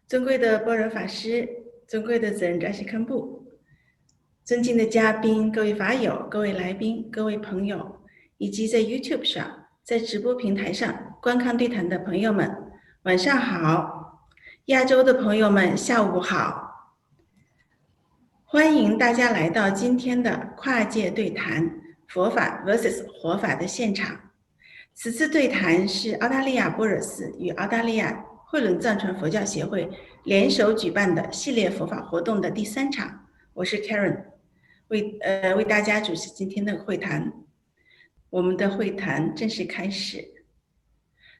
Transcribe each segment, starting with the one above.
尊贵的般若法师，尊贵的仁扎西堪布，尊敬的嘉宾，各位法友，各位来宾，各位朋友，以及在 YouTube 上，在直播平台上观看对谈的朋友们，晚上好！亚洲的朋友们，下午好！欢迎大家来到今天的跨界对谈佛法 vs 活法的现场。此次对谈是澳大利亚波尔寺与澳大利亚慧伦藏传佛教协会联手举办的系列佛法活动的第3场。我是 Karen， 为大家主持今天的会谈。我们的会谈正式开始。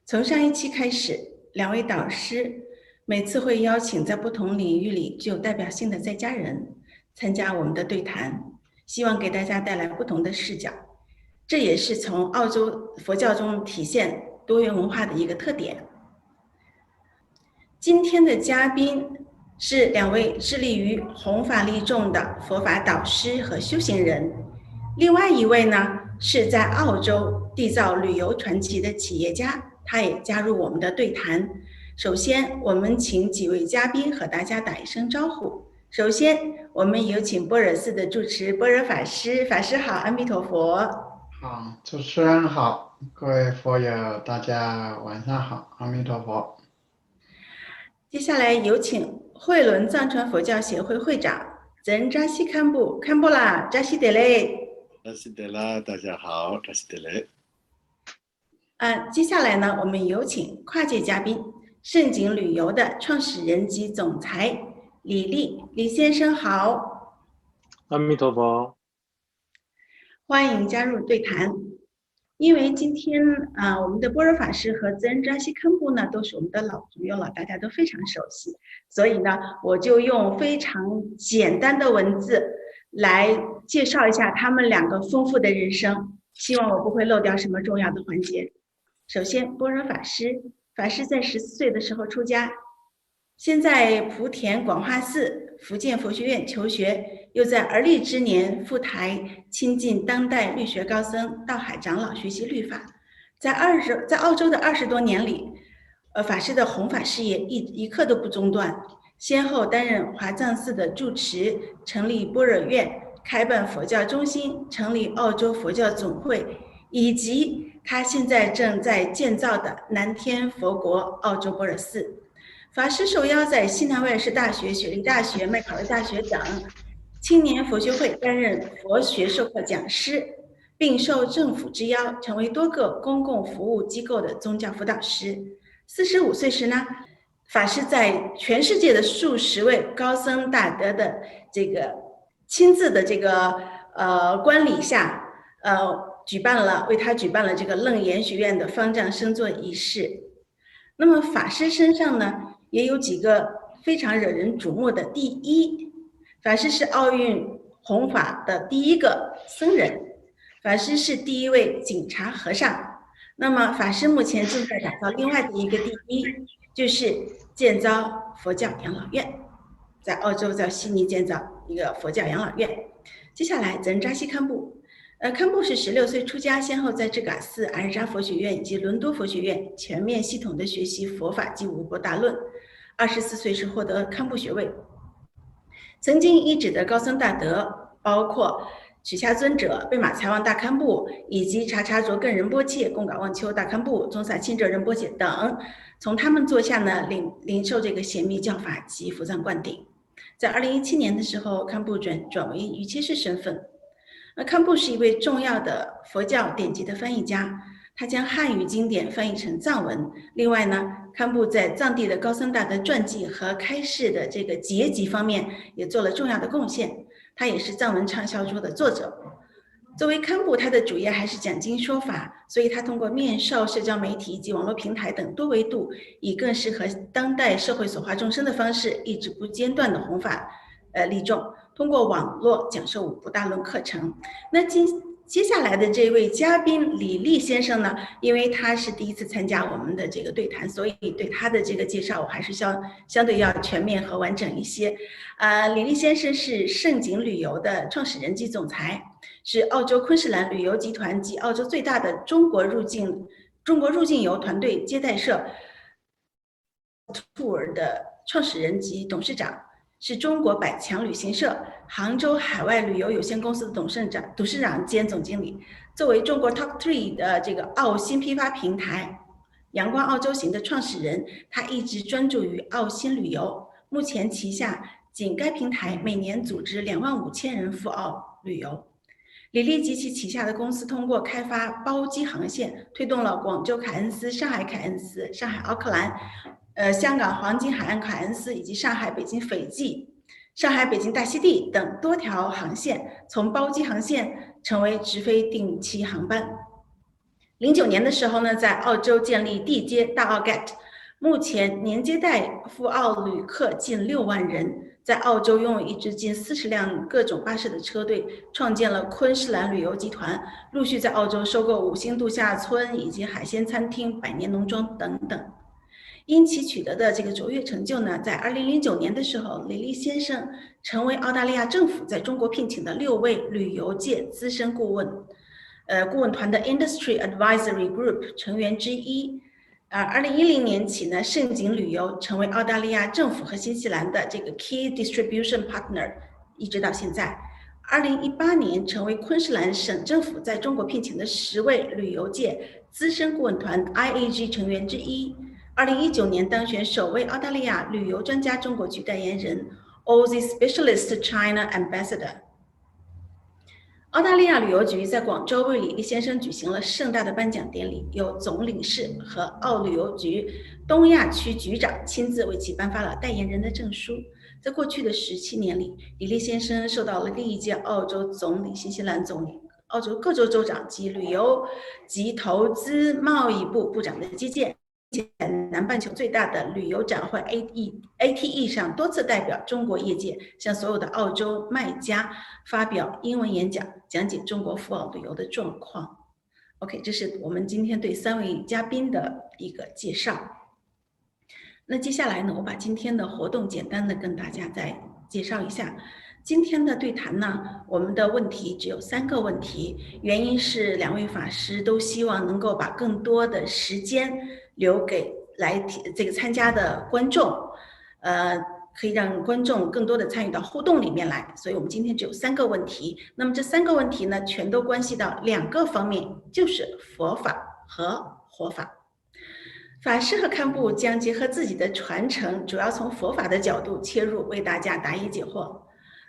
从上一期开始，2位导师每次会邀请在不同领域里具有代表性的在家人参加我们的对谈，希望给大家带来不同的视角。这也是从澳洲佛教中体现多元文化的一个特点。今天的嘉宾是2位致力于弘法利众的佛法导师和修行人，另外一位呢是在澳洲缔造旅游传奇的企业家，他也加入我们的对谈。首先，我们请几位嘉宾和大家打一声招呼。首先，我们有请般若寺的住持般若法师，法师好，阿弥陀佛。好，主持人好，各位佛友，大家晚上好，阿弥陀佛。接下来有请慧伦藏传佛教协会会长仁扎西堪布，堪布拉，扎西德勒。扎西德拉，大家好，扎西德勒。接下来呢，我们有请跨界嘉宾，盛景旅游的创始人及总裁李立，李先生好。阿弥陀佛。欢迎加入对谈。因为今天我们的般若法师和仁扎西堪布呢都是我们的老朋友了，大家都非常熟悉，所以呢我就用非常简单的文字来介绍一下他们2个丰富的人生，希望我不会漏掉什么重要的环节。首先，般若法师在14岁的时候出家，先在莆田广化寺福建佛学院求学，又在而立之年赴台亲近当代律学高僧道海长老学习律法。在澳洲的20多年里，法师的弘法事业一刻都不中断，先后担任华藏寺的住持，成立般若院，开办佛教中心，成立澳洲佛教总会，以及他现在正在建造的南天佛国澳洲般若寺。法师受邀在西南威尔士大学、雪梨大学、麦考利大学等青年佛学会担任佛学授课讲师，并受政府之邀成为多个公共服务机构的宗教辅导师。45岁时呢，法师在全世界的数十位高僧大德的这个亲自的这个观礼下，为他举办了这个楞严学院的方丈升座仪式。那么法师身上呢也有几个非常惹人瞩目的。第一，法师是奥运弘法的第1个僧人，法师是第1位警察和尚。那么法师目前正在打造另外的一个第1，就是建造佛教养老院，在澳洲在悉尼建造一个佛教养老院。接下来仁扎西堪布，堪布是16岁出家，先后在智嘎寺、阿日扎佛学院以及伦敦佛学院全面系统的学习佛法及五波大论。24岁时获得堪布学位，曾经依止的高僧大德包括曲夏尊者、贝玛才旺大堪布以及查查卓更仁波切、贡嘎旺丘大堪布、宗萨钦哲仁波切等，从他们座下呢领受这个显密教法及伏藏灌顶。在2017年的时候，堪布转为瑜伽士身份。堪布是一位重要的佛教典籍的翻译家，他将汉语经典翻译成藏文。另外呢，堪布在藏地的高僧大德传记和开示的这个结集方面也做了重要的贡献。他也是藏文畅销书的作者。作为堪布，他的主业还是讲经说法，所以他通过面授、社交媒体以及网络平台等多维度，以更适合当代社会所化众生的方式，一直不间断的弘法利众，通过网络讲授五部大论课程。那接下来的这位嘉宾李立先生呢，因为他是第一次参加我们的这个对谈，所以对他的这个介绍我还是相对要全面和完整一些。李立先生是盛景旅游的创始人及总裁，是澳洲昆士兰旅游集团及澳洲最大的中国入境游团队接待社 Tour 的创始人及董事长，是中国百强旅行社杭州海外旅游有限公司的董事长兼总经理。作为中国 Top 3的这个澳新批发平台阳光澳洲行的创始人，他一直专注于澳新旅游。目前旗下仅该平台每年组织25000人赴澳旅游。李立及其旗下的公司通过开发包机航线，推动了广州凯恩斯、上海凯恩斯、上海奥克兰、香港黄金海岸凯恩斯以及上海北京斐济、上海北京大溪地等多条航线，从包机航线成为直飞定期航班。09年的时候呢，在澳洲建立地接大澳 GET， 目前年接待赴澳旅客近6万人。在澳洲拥有一支近40辆各种巴士的车队，创建了昆士兰旅游集团，陆续在澳洲收购5星度假村以及海鲜餐厅、百年农庄等等。因其取得的这个卓越成就呢，在2009年的时候，李立先生成为澳大利亚政府在中国聘请的6位旅游界资深顾问团的 Industry Advisory Group 成员之一。2010年起呢，盛景旅游成为澳大利亚政府和新西兰的这个 Key Distribution Partner， 一直到现在。2018年成为昆士兰省政府在中国聘请的10位旅游界资深顾问团 IAG 成员之一。2019年当选首位澳大利亚旅游专家中国区代言人 Aussie Specialist China Ambassador。澳大利亚旅游局在广州为李立先生举行了盛大的颁奖典礼，由总领事和澳旅游局东亚区局长亲自为其颁发了代言人的证书。在过去的17年里，李立先生受到了历届澳洲总理、新西兰总理、澳洲各州州长及旅游及投资贸易部部长的接见，在南半球最大的旅游展会 ATE 上多次代表中国业界向所有的澳洲卖家发表英文演讲，讲解中国赴澳旅游的状况。OK， 这是我们今天对3位嘉宾的一个介绍。那接下来呢，我把今天的活动简单的跟大家再介绍一下。今天的对谈呢，我们的问题只有3个问题，原因是2位法师都希望能够把更多的时间留给这个参加的观众，可以让观众更多的参与到互动里面来，所以我们今天只有3个问题。那么这3个问题呢，全都关系到2个方面，就是佛法和活法。法师和堪布将结合自己的传承，主要从佛法的角度切入，为大家答疑解惑。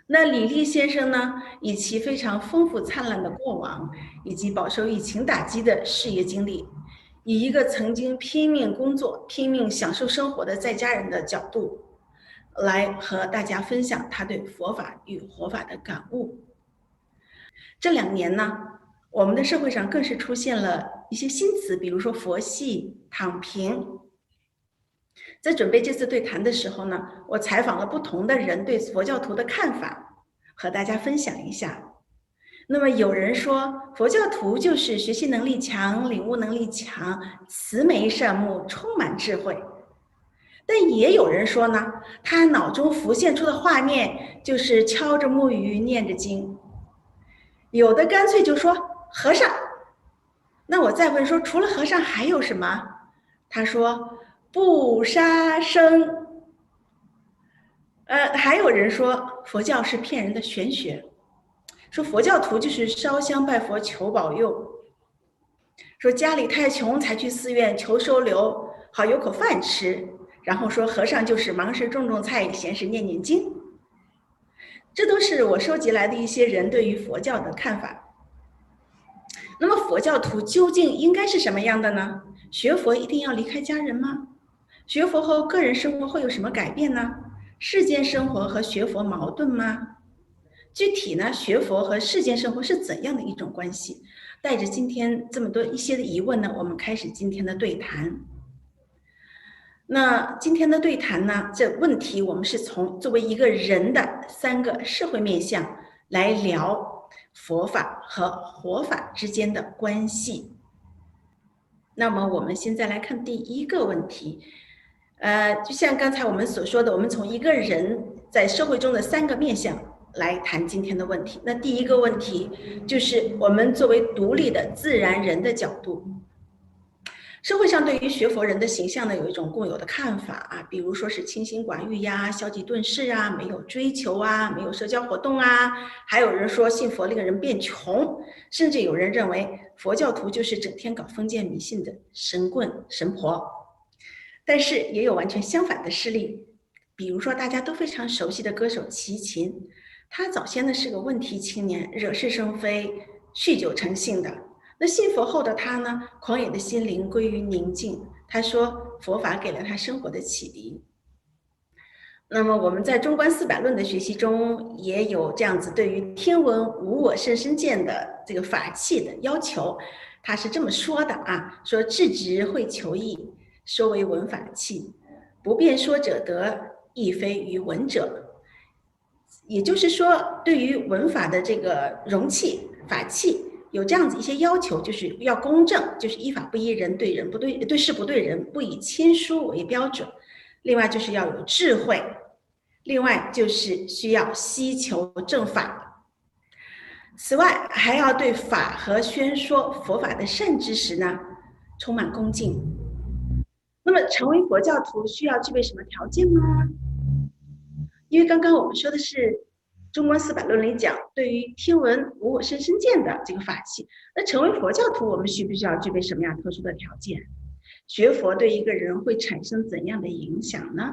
那李立先生呢，以其非常丰富灿烂的过往，以及饱受疫情打击的事业经历，以一个曾经拼命工作、拼命享受生活的在家人的角度，来和大家分享他对佛法与活法的感悟。这2年呢，我们的社会上更是出现了一些新词，比如说佛系、躺平。在准备这次对谈的时候呢，我采访了不同的人对佛教徒的看法，和大家分享一下。那么有人说佛教徒就是学习能力强、领悟能力强、慈眉善目、充满智慧，但也有人说呢，他脑中浮现出的画面就是敲着木鱼念着经。有的干脆就说和尚。那我再问说，除了和尚还有什么？他说不杀生。还有人说佛教是骗人的玄学，说佛教徒就是烧香拜佛求保佑，说家里太穷才去寺院求收留，好有口饭吃，然后说和尚就是忙时种种菜，闲时念念经。这都是我收集来的一些人对于佛教的看法。那么佛教徒究竟应该是什么样的呢？学佛一定要离开家人吗？学佛后个人生活会有什么改变呢？世间生活和学佛矛盾吗？具体呢，学佛和世间生活是怎样的一种关系？带着今天这么多一些的疑问呢，我们开始今天的对谈。那今天的对谈呢，这问题我们是从作为一个人的3个社会面向来聊佛法和活法之间的关系。那么我们现在来看第一个问题，就像刚才我们所说的，我们从一个人在社会中的3个面向来谈今天的问题。那第一个问题就是我们作为独立的自然人的角度，社会上对于学佛人的形象呢，有一种共有的看法啊，比如说是清心寡欲呀、消极顿世啊、没有追求啊、没有社交活动啊，还有人说信佛令人变穷，甚至有人认为佛教徒就是整天搞封建迷信的神棍神婆。但是也有完全相反的事例，比如说大家都非常熟悉的歌手齐秦，他早先呢是个问题青年，惹是生非，酗酒成性的。那信佛后的他呢，狂野的心灵归于宁静。他说，佛法给了他生活的启迪。那么我们在中观400论的学习中，也有这样子对于天文无我甚深见的这个法器的要求。他是这么说的啊，说智直会求义，说为闻法器，不便说者得，亦非于闻者。也就是说，对于闻法的这个容器法器，有这样子一些要求，就是要公正，就是依法不依人，对人不对，对事不对人，不以亲疏为标准。另外就是要有智慧，另外就是需要希求正法。此外，还要对法和宣说佛法的善知识呢，充满恭敬。那么，成为佛教徒需要具备什么条件吗？因为刚刚我们说的是中观400论里讲对于听闻无我甚深见的这个法器，那成为佛教徒我们需不需要具备什么样特殊的条件？学佛对一个人会产生怎样的影响呢？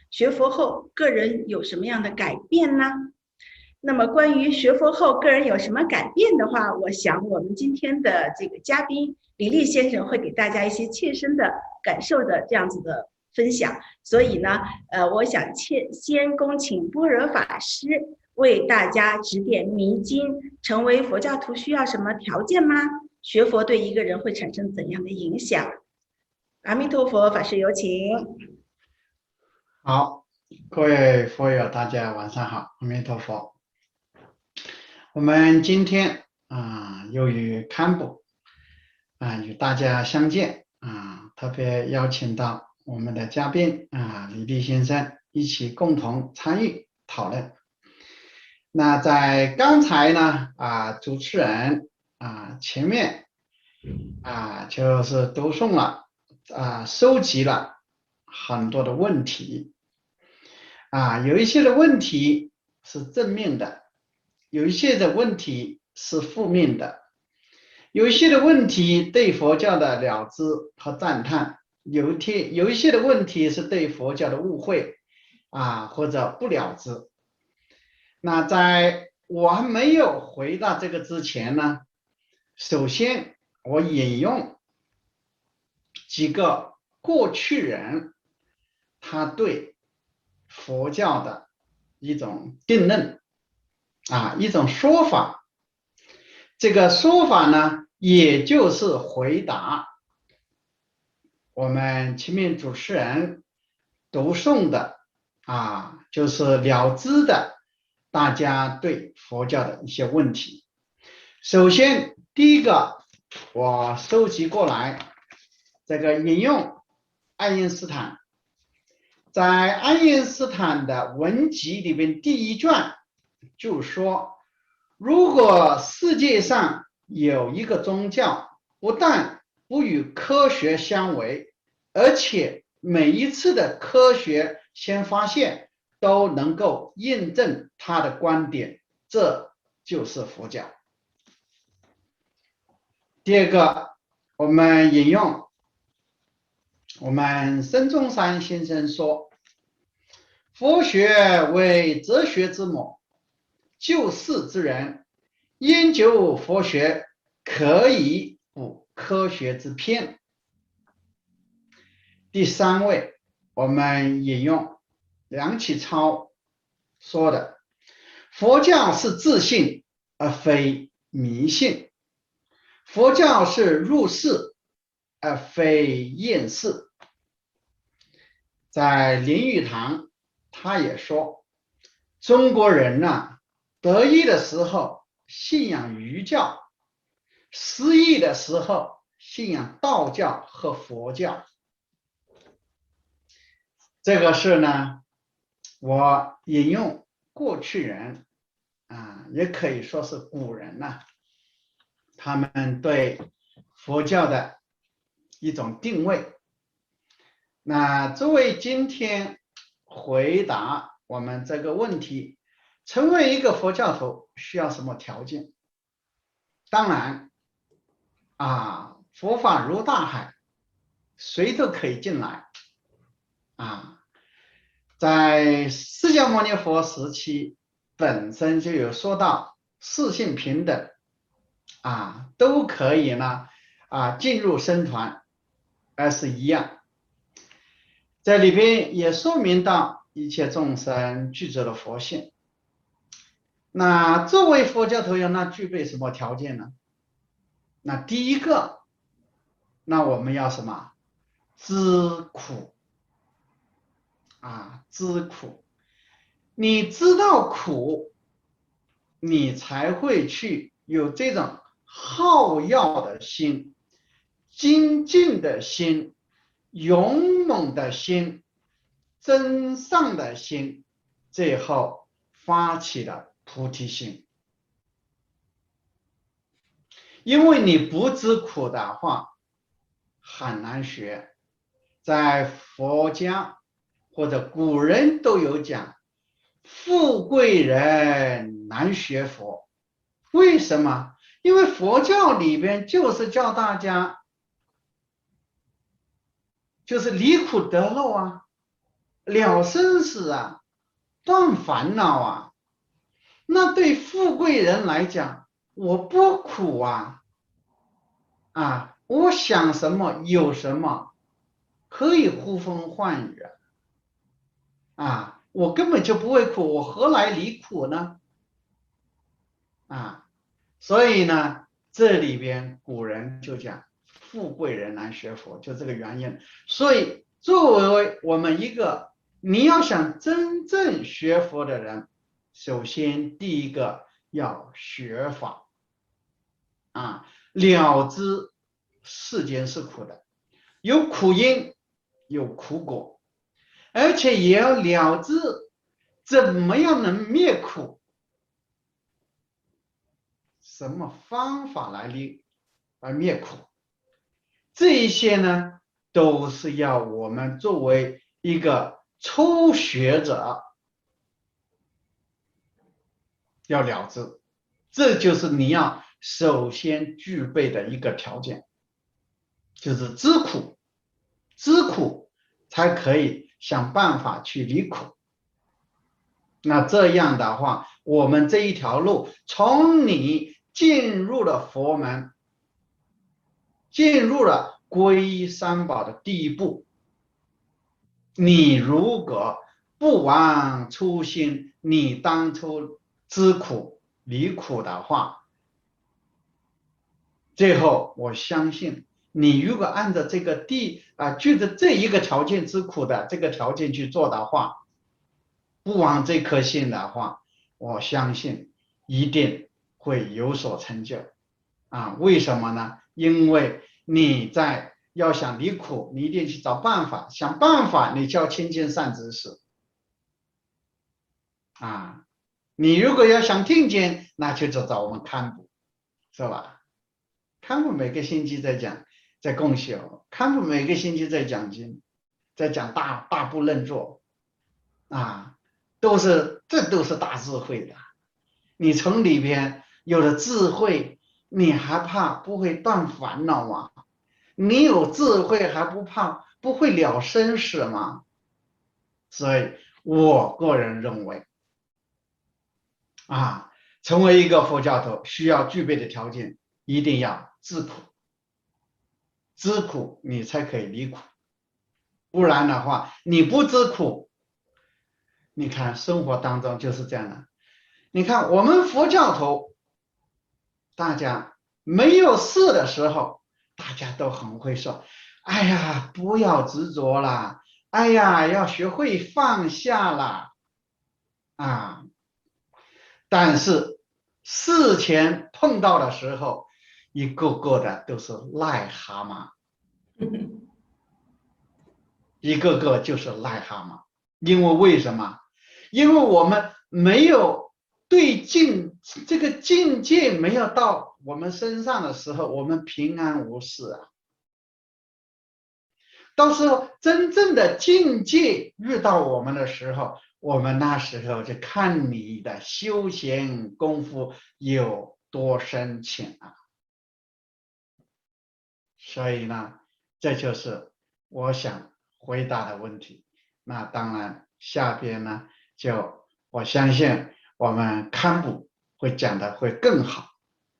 学佛后个人有什么样的改变呢？那么关于学佛后个人有什么改变的话，我想我们今天的这个嘉宾李立先生会给大家一些切身的感受的这样子的分享。所以呢，我想先恭请般若法师为大家指点迷津。成为佛教徒需要什么条件吗？学佛对一个人会产生怎样的影响？阿弥陀佛，法师有请。好，各位佛友，大家晚上好，阿弥陀佛。我们今天又与堪布与大家相见特别邀请到我们的嘉宾李立先生一起共同参与讨论。那在刚才呢主持人前面就是读诵了收集了很多的问题有一些的问题是正面的，有一些的问题是负面的，有一些的问题对佛教的了知和赞叹，有一些的问题是对佛教的误会或者不了知。那在我还没有回答这个之前呢，首先我引用几个过去人他对佛教的一种定论一种说法。这个说法呢，也就是回答我们前面主持人读诵的就是了知的大家对佛教的一些问题。首先第一个我收集过来，这个引用爱因斯坦，在爱因斯坦的文集里面第一卷就说，如果世界上有一个宗教不但不与科学相违，而且每一次的科学先发现都能够印证他的观点，这就是佛教。第二个，我们引用我们孙中山先生说，佛学为哲学之母，就世之人，研究佛学，可以补科学之偏。第三位，我们引用梁启超说的：佛教是自信而非迷信，佛教是入世而非厌世。在林语堂他也说，中国人呢，得意的时候信仰儒教，失意的时候信仰道教和佛教。这个是呢，我引用过去人也可以说是古人他们对佛教的一种定位。那作为今天回答我们这个问题，成为一个佛教徒需要什么条件？当然佛法如大海，谁都可以进来在释迦牟尼佛时期本身就有说到四性平等都可以呢进入僧团，而是一样。在里边也说明到一切众生具足了佛性。那作为佛教徒要具备什么条件呢？那第一个，那我们要什么？知苦知苦。你知道苦，你才会去有这种好乐的心、精进的心、勇猛的心、真善的心，最后发起了菩提心。因为你不知苦的话，很难学。在佛家或者古人都有讲，富贵人难学佛。为什么？因为佛教里边就是教大家就是离苦得乐了生死断烦恼那对富贵人来讲，我不苦我想什么有什么，可以呼风唤雨我根本就不会苦，我何来离苦呢？所以呢，这里边古人就讲富贵人难学佛，就这个原因。所以作为我们一个你要想真正学佛的人，首先第一个要学法了知世间是苦的，有苦因有苦果，而且也要了知怎么样能灭苦，什么方法来灭苦。这一些呢，都是要我们作为一个初学者要了知，这就是你要首先具备的一个条件，就是知苦，知苦才可以想办法去离苦。那这样的话，我们这一条路从你进入了佛门，进入了皈依三宝的第一步，你如果不忘初心，你当初知苦离苦的话，最后我相信你如果按照这个据着这一个条件知苦的这个条件去做的话，不忘这颗心的话，我相信一定会有所成就为什么呢？因为你要想离苦，你一定去找办法，想办法你就要亲近善知识你如果要想听见，那就找我们堪布，是吧？堪布每个星期在共修，堪布每个星期在讲经，在讲大部论作这都是大智慧的。你从里边有了智慧，你还怕不会断烦恼吗？你有智慧还不怕不会了生死吗？所以我个人认为成为一个佛教徒需要具备的条件，一定要知苦，知苦你才可以离苦，不然的话，你不知苦，你看生活当中就是这样的。你看我们佛教徒，大家没有事的时候，大家都很会说，哎呀，不要执着啦，哎呀，要学会放下啦，啊，但是事前碰到的时候，一个个的都是癞蛤蟆，一个个就是癞蛤蟆。因为什么？因为我们没有对这个境界没有到我们身上的时候，我们平安无事啊。到时候真正的境界遇到我们的时候，我们那时候就看你的修行功夫有多深浅啊。所以呢，这就是我想回答的问题。那当然，下边呢，就我相信我们堪布会讲的会更好。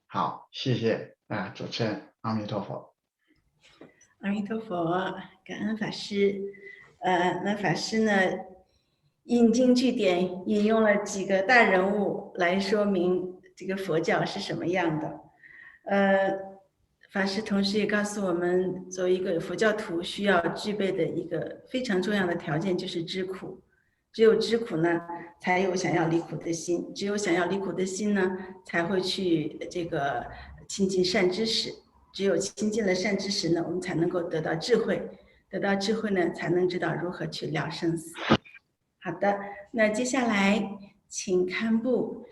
好，谢谢啊，主持人，阿弥陀佛。阿弥陀佛，感恩法师。那法师呢，引经据典，引用了几个大人物来说明这个佛教是什么样的。法师同时也告诉我们，作为一个佛教徒需要具备的一个非常重要的条件就是知苦。只有知苦呢，才有想要离苦的心；只有想要离苦的心呢，才会去这个亲近善知识。只有亲近了善知识呢，我们才能够得到智慧，得到智慧呢，才能知道如何去了生死。好的，那接下来请堪布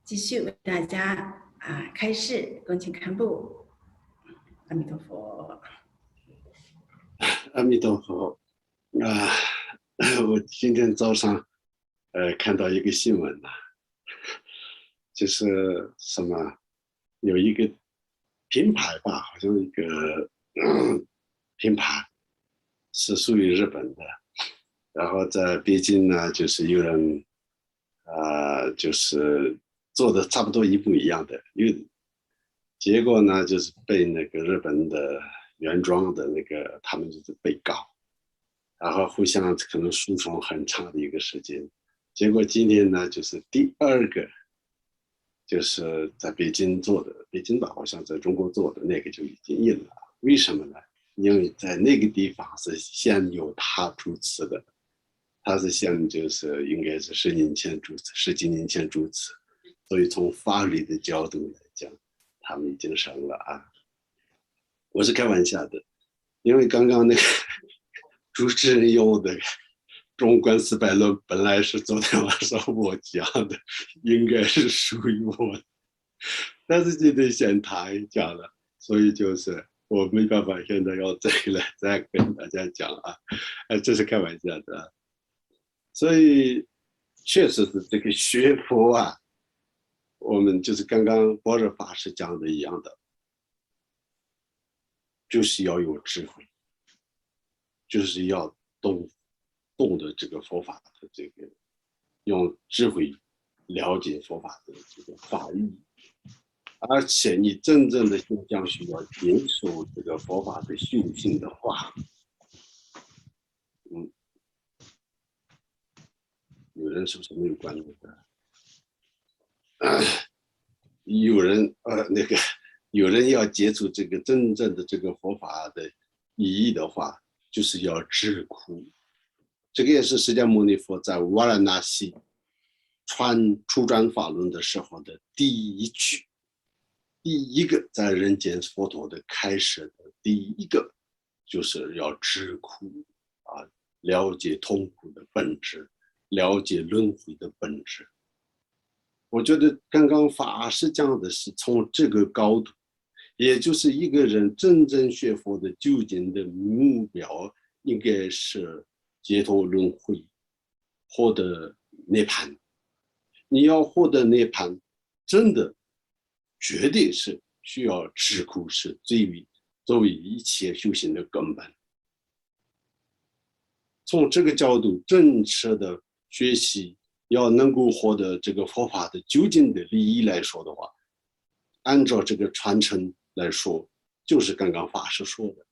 继续为大家开示，恭请堪布。阿弥陀佛。阿弥陀佛。我今天早上看到一个新闻呐，就是什么有一个品牌吧，好像一个品牌是属于日本的，然后在北京呢，就是有人就是做的差不多一模一样的，结果呢就是被那个日本的原装的那个他们就是被告，然后互相可能诉讼很长的一个时间，结果今天呢就是第二个。就是在北京做的，北京吧，好像在中国做的那个就已经印了。为什么呢？因为在那个地方是先由他主持的，他是先就是应该是10年前主持，10几年前主持，所以从法律的角度来讲，他们已经胜了啊。我是开玩笑的，因为刚刚那个主持人用的中观四百论本来是昨天晚上我讲的，应该是属于我的，但是今天先他讲了，所以就是我没办法现在要再跟大家讲啊，这是开玩笑的啊。所以确实是这个学佛啊，我们就是刚刚般若法师讲的一样的，就是要有智慧，就是要懂得这个佛法的这个，用智慧了解佛法的这个法义，而且你真正的将需要接受这个佛法的修行的话，有人是不是没有观念的？有人要接触这个真正的这个佛法的意义的话，就是要知苦。这个也是释迦牟尼佛在瓦拉纳西初转法轮的时候的第一句，第一个在人间佛陀的开始的第一个，就是要知苦啊，了解痛苦的本质，了解轮回的本质。我觉得刚刚法师讲的是从这个高度，也就是一个人真正学佛的究竟的目标，应该是解脱轮回，获得涅槃。你要获得涅槃，真的绝对是需要知苦，是作为一切修行的根本。从这个角度正确的学习要能够获得这个佛法的究竟的利益来说的话，按照这个传承来说，就是刚刚法师说的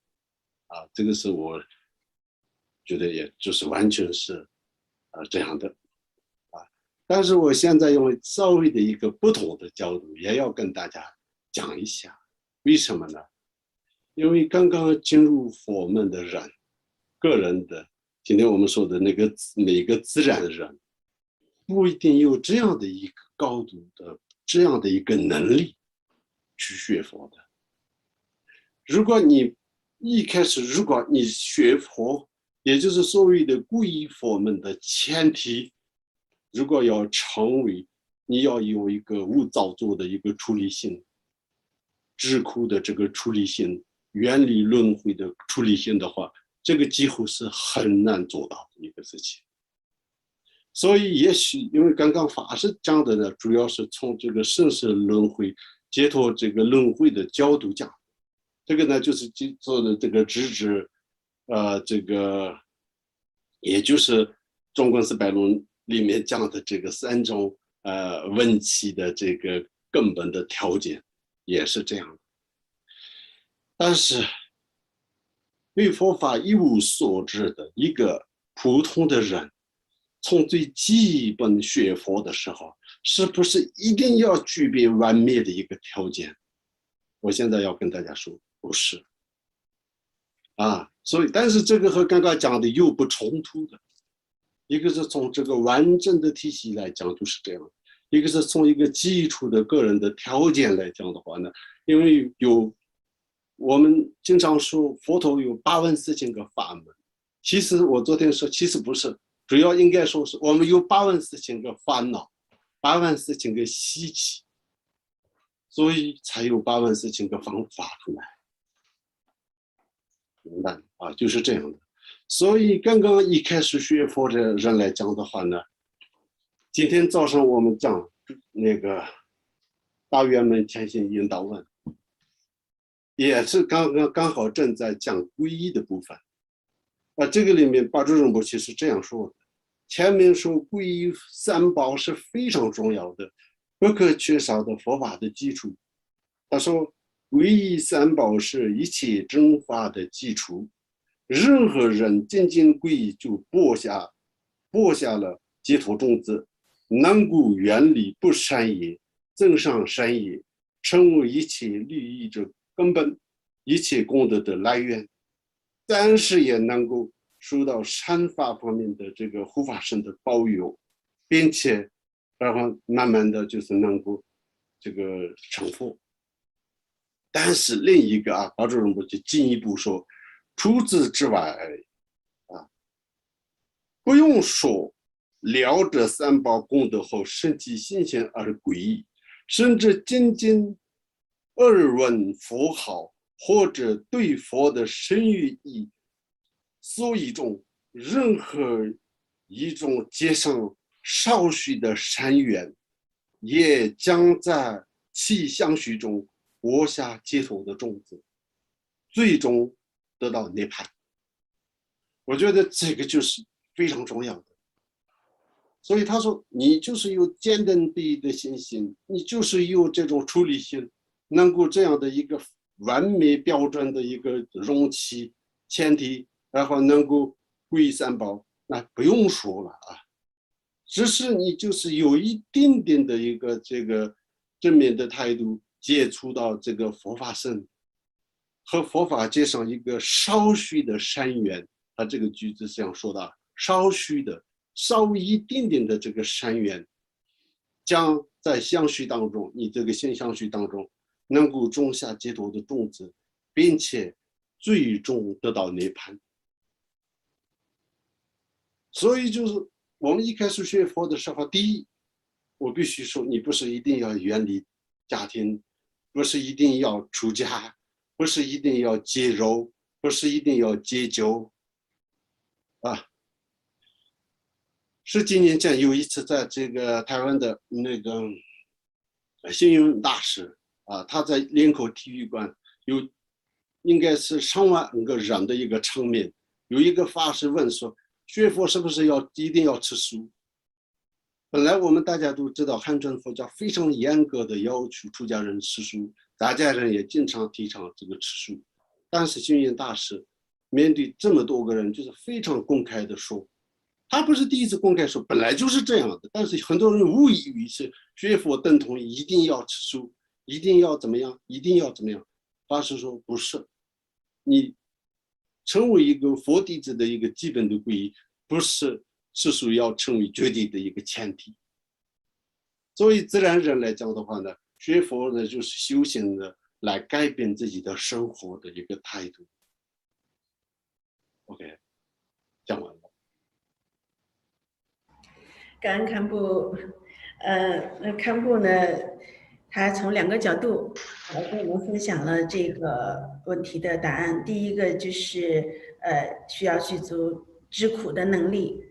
啊，这个是我觉得也就是完全是这样的啊。但是我现在用稍微的一个不同的角度，也要跟大家讲一下，为什么呢？因为刚刚进入佛门的人，个人的，今天我们说的那个每个自然人，不一定有这样的一个高度的这样的一个能力去学佛的。如果你一开始，如果你学佛，也就是所谓的皈依佛门的前提，如果要成为，你要有一个无造作的一个出离心，智苦的这个出离心，远离轮回的出离心的话，这个几乎是很难做到的一个事情。所以也许因为刚刚法师讲的呢，主要是从这个生死轮回解脱这个轮回的角度讲，这个呢就是做的这个直指这个也就是中观四百论里面讲的这个3种问题的这个根本的条件也是这样的。但是对佛法一无所知的一个普通的人，从最基本学佛的时候，是不是一定要具备完美的一个条件？我现在要跟大家说，不是啊。所以，但是这个和刚刚讲的又不冲突的，一个是从这个完整的体系来讲就是这样，一个是从一个基础的个人的条件来讲的话呢，因为我们经常说佛陀有84000个法门，其实我昨天说其实不是，主要应该说是我们有84000个烦恼，84000个习气，所以才有84000个方法出来，明白啊？就是这样的。所以刚刚一开始学佛的人来讲的话呢，今天早上我们讲那个大圆满前行引导问，也是刚好正在讲皈依的部分。这个里面巴珠仁波切是这样说的，前面说皈依3宝是非常重要的，不可缺少的佛法的基础。他说皈依3宝是一切正法的基础，任何人精进皈依就播下了解脱种子，能够远离不善业，增上善业，成为一切利益者根本，一切功德的来源，但是也能够受到善法方面的这个护法神的保佑，并且然后慢慢的就是能够这个成佛。但是另一个巴珠仁波切进一步说，除此之外不用说了这3宝功德后身体新鲜而皈依，甚至仅仅耳闻佛号或者对佛的深寓意所以中任何一种结上少许的善缘，也将在其相续中播下解脱的种子，最终得到涅槃。我觉得这个就是非常重要的。所以他说你就是有坚定不移的信心，你就是有这种处理性，能够这样的一个完美标准的一个容器前提，然后能够皈依3宝，那不用说了啊。只是你就是有一点点的一个这个正面的态度，接触到这个佛法僧和佛法界上一个稍许的善缘，他这个句子是这样说的，稍许的稍微一点点的这个善缘，将在相续当中，你这个心相续当中能够种下解脱的种子，并且最终得到涅槃。所以就是我们一开始学佛的时候，第一，我必须说，你不是一定要远离家庭，不是一定要出家，不是一定要戒肉，不是一定要戒酒是几年前有一次在这个台湾的那个星云大师他在林口体育馆有应该是上万个人的一个场面，有一个法师问说，学佛是不是一定要吃素？本来我们大家都知道，汉传佛教非常严格的要求出家人吃素，在家人也经常提倡这个吃素。但是星云大师面对这么多个人，就是非常公开的说，他不是第一次公开说，本来就是这样的。但是很多人误以为是学佛等同一定要吃素，一定要怎么样，一定要怎么样。法师说不是，你成为一个佛弟子的一个基本的皈依，不是吃素要成为绝对的一个前提。作为自然人来讲的话呢，学佛呢就是修行的来改变自己的生活的一个态度。OK， 讲完了。感恩堪布，堪布呢，他从2个角度来跟我们分享了这个问题的答案。第一个就是需要具足知苦的能力，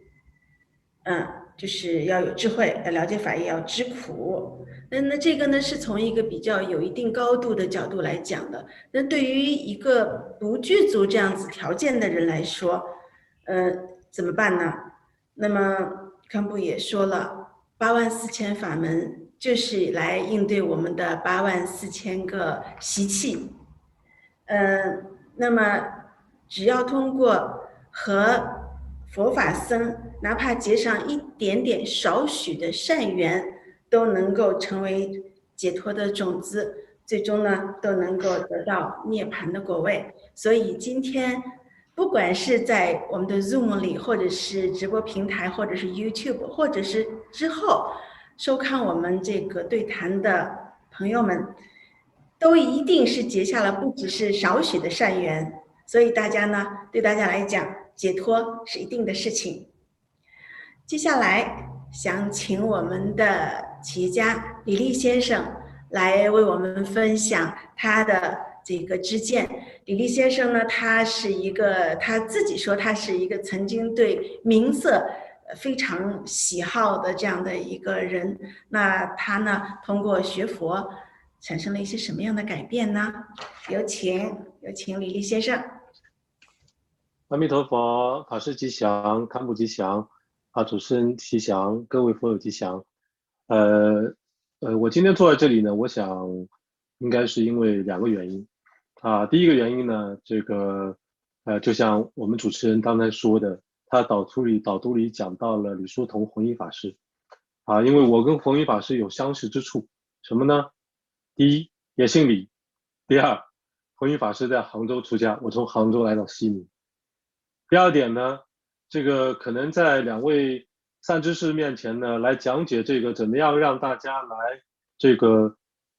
就是要有智慧，要了解法义，要知苦。那这个呢是从一个比较有一定高度的角度来讲的。那对于一个不具足这样子条件的人来说，怎么办呢？那么堪布也说了，84000法门就是来应对我们的84000个习气。那么只要通过和佛法僧哪怕结上一点点少许的善缘，都能够成为解脱的种子，最终呢都能够得到涅槃的果位。所以今天不管是在我们的 Zoom 里，或者是直播平台，或者是 YouTube， 或者是之后收看我们这个对谈的朋友们，都一定是结下了不只是少许的善缘。所以大家呢，对大家来讲，解脱是一定的事情。接下来想请我们的企业家李立先生来为我们分享他的这个知见。李立先生呢，他自己说他是一个曾经对名色非常喜好的这样的一个人。那他呢，通过学佛产生了一些什么样的改变呢？有请李立先生。阿弥陀佛，法师吉祥，堪布吉祥，主持人吉祥，各位佛友吉祥。我今天坐在这里呢，我想应该是因为2个原因。第一个原因呢，就像我们主持人刚才说的，他导读里讲到了李叔同弘一法师。因为我跟弘一法师有相似之处，什么呢？第一，也姓李；第二，弘一法师在杭州出家，我从杭州来到西宁。第二点呢，这个可能在2位善知识面前呢，来讲解这个怎么样让大家来这个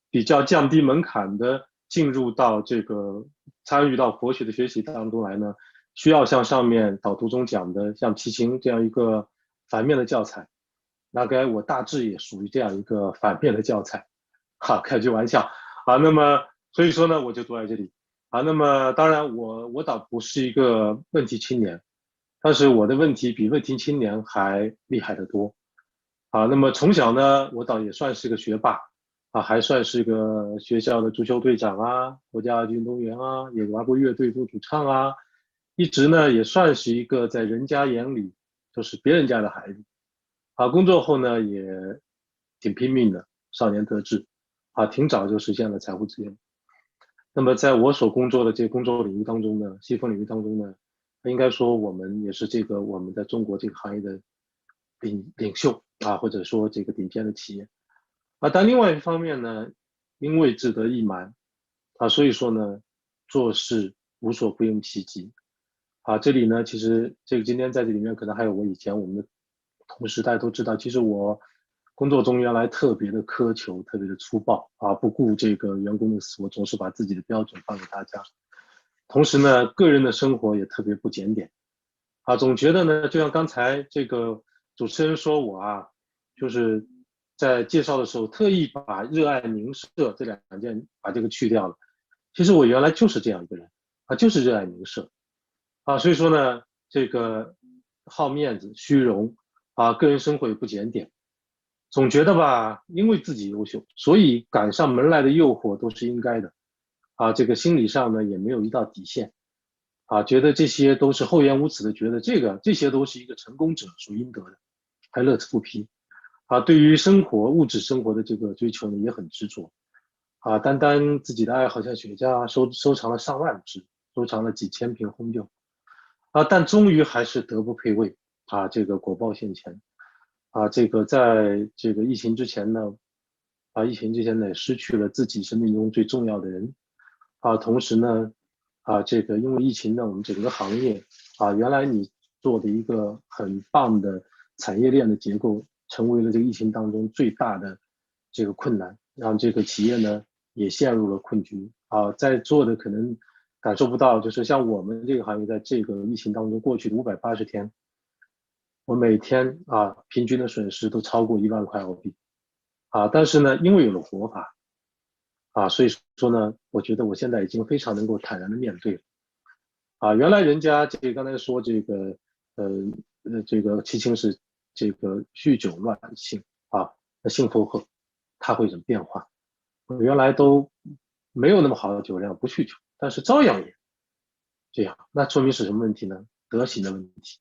比较降低门槛的进入到这个参与到佛学的学习当中来呢，需要像上面导读中讲的，像齐秦这样一个反面的教材。大概我大致也属于这样一个反面的教材，开句玩笑那么所以说呢，我就坐在这里那么当然我倒不是一个问题青年，但是我的问题比问题青年还厉害得多那么从小呢，我倒也算是个学霸还算是个学校的足球队长国家运动员也玩过乐队做主唱一直呢也算是一个在人家眼里就是别人家的孩子工作后呢也挺拼命的，少年得志挺早就实现了财富自由。那么在我所工作的这个工作领域当中呢，细分领域当中呢，应该说我们也是我们在中国这个行业的领袖或者说这个顶尖的企业但另外一方面呢，因为志得意满所以说呢，做事无所不用其极这里呢，其实这个今天在这里面可能还有我以前我们的同事大家都知道，其实我工作中原来特别的苛求，特别的粗暴不顾这个员工的死活，总是把自己的标准放给大家。同时呢，个人的生活也特别不检点总觉得呢，就像刚才这个主持人说我就是在介绍的时候特意把热爱名色这2件把这个去掉了。其实我原来就是这样一个人就是热爱名色所以说呢，这个好面子、虚荣个人生活也不检点。总觉得吧，因为自己优秀，所以赶上门来的诱惑都是应该的这个心理上呢也没有一道底线觉得这些都是厚颜无耻的，觉得这些都是一个成功者所应得的，还乐此不疲对于生活物质生活的这个追求呢也很执着，单单自己的爱好像雪茄收藏了上万支，收藏了几千瓶红酒，但终于还是德不配位，这个果报现前，这个在这个疫情之前呢，也失去了自己生命中最重要的人，同时呢，这个因为疫情呢，我们整个行业原来你做的一个很棒的产业链的结构，成为了这个疫情当中最大的这个困难，让这个企业呢也陷入了困局，在座的可能感受不到，就是像我们这个行业在这个疫情当中过去的580天，我每天平均的损失都超过1万块澳币，但是呢，因为有了佛法所以说呢，我觉得我现在已经非常能够坦然的面对了，原来人家这个刚才说这个这个七情是这个酗酒乱性那信佛后它会怎么变化？我原来都没有那么好的酒量，不酗酒，但是照样也这样，那说明是什么问题呢？德行的问题。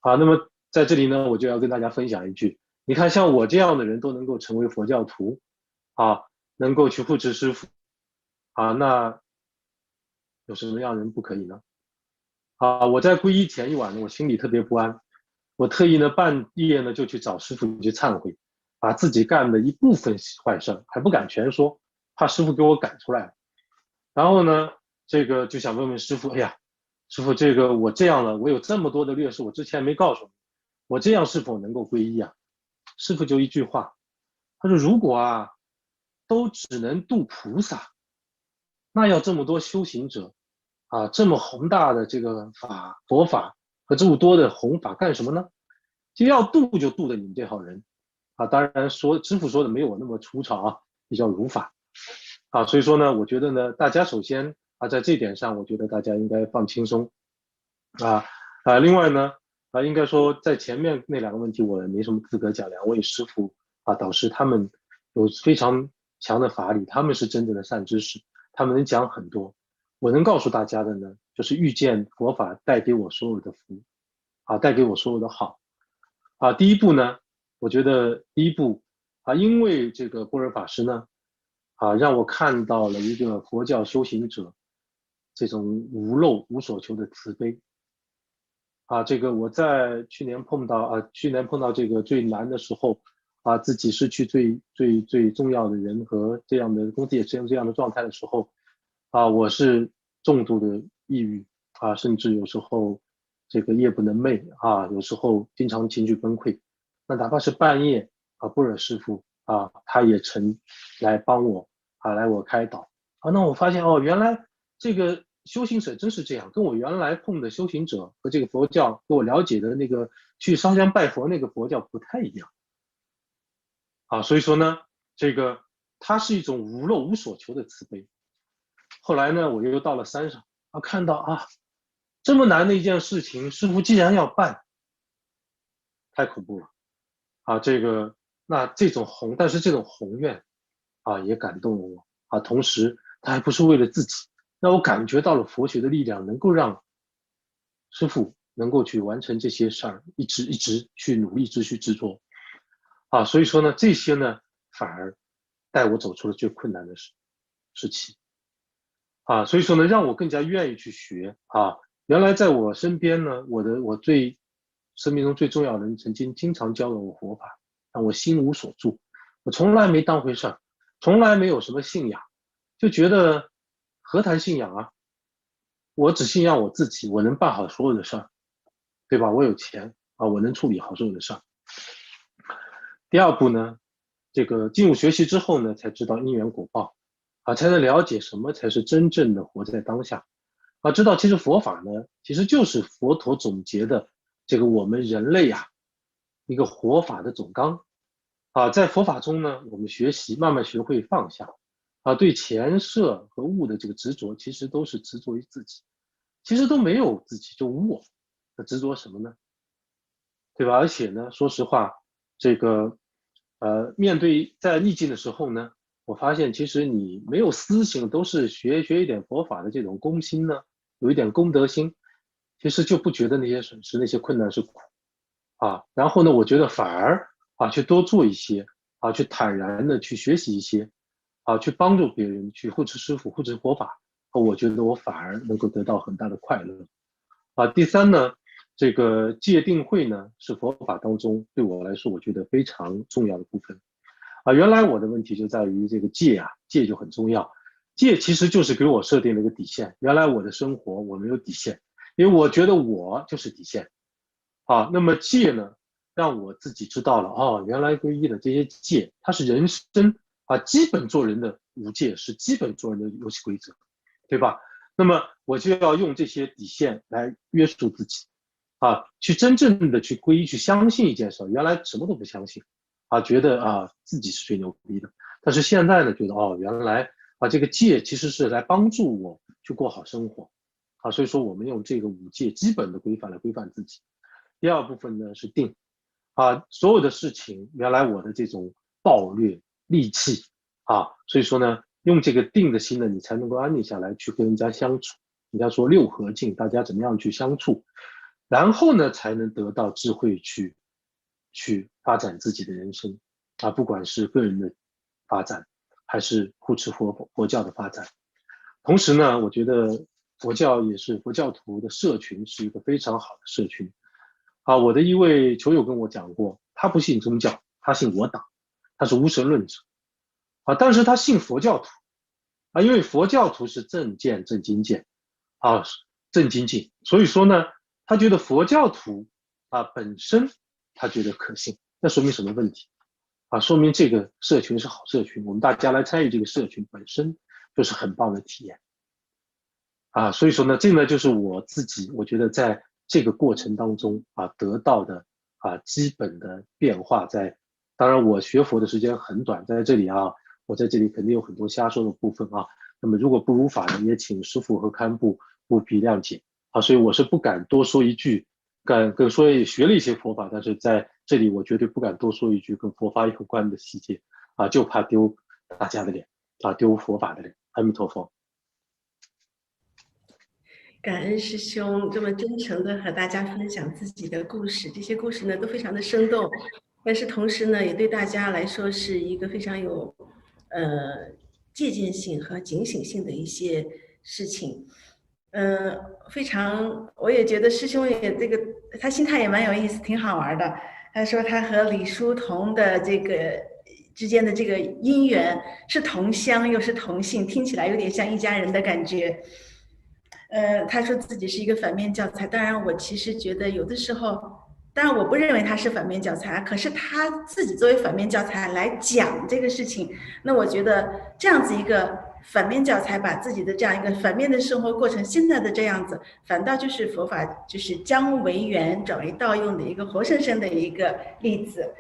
那么在这里呢，我就要跟大家分享一句，你看像我这样的人都能够成为佛教徒能够去护持师父那有什么样人不可以呢？我在皈依前一晚呢，我心里特别不安，我特意呢半夜呢就去找师父去忏悔，把自己干的一部分坏事还不敢全说，怕师父给我赶出来。然后呢，这个就想问问师父，哎呀，师父，这个我这样了，我有这么多的劣势，我之前没告诉你，我这样是否能够皈依啊？师父就一句话，他说如果都只能度菩萨，那要这么多修行者这么宏大的这个佛法和这么多的弘法干什么呢？就要度就度的你们这号人当然师父说的没有我那么粗糙比较如法所以说呢，我觉得呢，大家首先在这点上，我觉得大家应该放轻松另外呢应该说在前面那2个问题我也没什么资格讲，2位师父导师他们有非常强的法理，他们是真正的善知识，他们能讲很多。我能告诉大家的呢，就是遇见佛法带给我所有的福带给我所有的好第一步呢，我觉得第一步因为这个般若法师呢让我看到了一个佛教修行者这种无漏无所求的慈悲这个我在去年碰到这个最难的时候自己失去最重要的人和这样的公司也出现这样的状态的时候我是重度的抑郁甚至有时候这个夜不能寐有时候经常情绪崩溃，那哪怕是半夜般若师父他也曾来帮我来我开导那我发现原来这个修行者真是这样，跟我原来碰的修行者和这个佛教跟我了解的那个去烧香拜佛那个佛教不太一样所以说呢，这个它是一种无漏无所求的慈悲。后来呢，我又到了山上看到这么难的一件事情，师父既然要办，太恐怖了这个那这种但是这种宏愿也感动了我同时他还不是为了自己，让我感觉到了佛学的力量能够让师父能够去完成这些事儿，一直去努力，一直去执着所以说呢，这些呢反而带我走出了最困难的时期所以说呢，让我更加愿意去学原来在我身边呢，我最生命中最重要的人曾经经常教了我佛法，让我心无所住，我从来没当回事儿，从来没有什么信仰，就觉得何谈信仰我只信仰我自己，我能办好所有的事儿，对吧？我有钱我能处理好所有的事儿。第二步呢，这个进入学习之后呢，才知道因缘果报才能了解什么才是真正的活在当下知道其实佛法呢，其实就是佛陀总结的这个我们人类一个活法的总纲在佛法中呢，我们学习慢慢学会放下对钱色和物的这个执着，其实都是执着于自己，其实都没有自己，就无我，那执着什么呢？对吧？而且呢，说实话，这个面对在逆境的时候呢，我发现其实你没有私心，都是学一点佛法的这种公心呢，有一点功德心，其实就不觉得那些损失、那些困难是苦然后呢，我觉得反而去多做一些，去坦然的去学习一些，去帮助别人，去护持师父、护持佛法，我觉得我反而能够得到很大的快乐。第三呢，这个戒定慧呢是佛法当中对我来说我觉得非常重要的部分。原来我的问题就在于这个戒戒就很重要，戒其实就是给我设定了一个底线。原来我的生活我没有底线，因为我觉得我就是底线。那么戒呢，让我自己知道了原来皈依的这些戒，它是人生基本做人的五戒，是基本做人的游戏规则，对吧？那么我就要用这些底线来约束自己，去真正的去皈依，去相信一件事，原来什么都不相信，觉得自己是最牛逼的，但是现在呢，觉得原来这个戒其实是来帮助我去过好生活，所以说我们用这个五戒基本的规范来规范自己。第二部分呢是定，所有的事情原来我的这种暴虐戾气所以说呢，用这个定的心呢，你才能够安定下来去跟人家相处。人家说六合境，大家怎么样去相处，然后呢才能得到智慧去发展自己的人生不管是个人的发展，还是护持佛教的发展。同时呢，我觉得佛教也是佛教徒的社群，是一个非常好的社群。我的一位球友跟我讲过，他不信宗教，他信我党，他是无神论者但是他信佛教徒因为佛教徒是正见正精见正精进，所以说呢，他觉得佛教徒本身他觉得可信，那说明什么问题说明这个社群是好社群，我们大家来参与这个社群本身就是很棒的体验所以说呢，这呢就是我自己我觉得在这个过程当中得到的基本的变化。当然我学佛的时间很短，在这里我在这里肯定有很多瞎说的部分那么如果不如法呢，也请师父和堪布务必谅解所以我是不敢多说一句，更说也学了一些佛法，但是在这里我绝对不敢多说一句跟佛法有关的细节就怕丢大家的脸丢佛法的脸。阿弥陀佛。感恩师兄这么真诚的和大家分享自己的故事，这些故事呢都非常的生动，但是同时呢也对大家来说是一个非常有借鉴性和警醒性的一些事情。非常，我也觉得师兄也他心态也蛮有意思，挺好玩的。他说他和李叔同的这个之间的这个姻缘是同乡又是同姓，听起来有点像一家人的感觉。他说自己是一个反面教材，当然我其实觉得有的时候，当然我不认为他是反面教材，可是他自己作为反面教材来讲这个事情，那我觉得这样子一个反面教材把自己的这样一个反面的生活过程现在的这样子，反倒就是佛法就是将为缘转为道用的一个活生生的一个例子。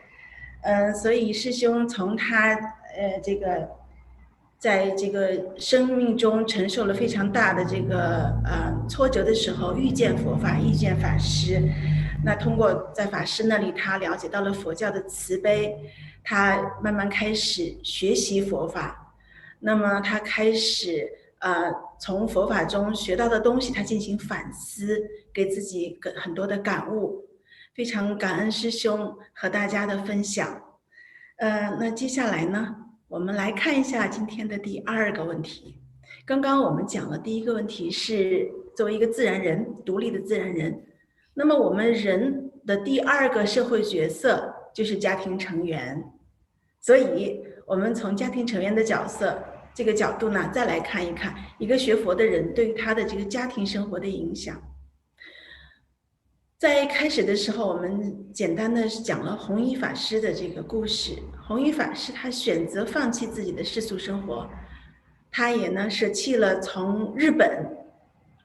所以师兄从他这个在这个生命中承受了非常大的这个挫折的时候，遇见佛法，遇见法师。那通过在法师那里，他了解到了佛教的慈悲，他慢慢开始学习佛法。那么他开始从佛法中学到的东西，他进行反思，给自己很多的感悟。非常感恩师兄和大家的分享。那接下来呢，我们来看一下今天的第二个问题。刚刚我们讲了第一个问题是作为一个自然人，独立的自然人。那么我们人的第二个社会角色就是家庭成员。所以我们从家庭成员的角色这个角度呢，再来看一看一个学佛的人对于他的这个家庭生活的影响。在开始的时候，我们简单的讲了弘一法师的这个故事。弘一法师他选择放弃自己的世俗生活，他也呢舍弃了从日本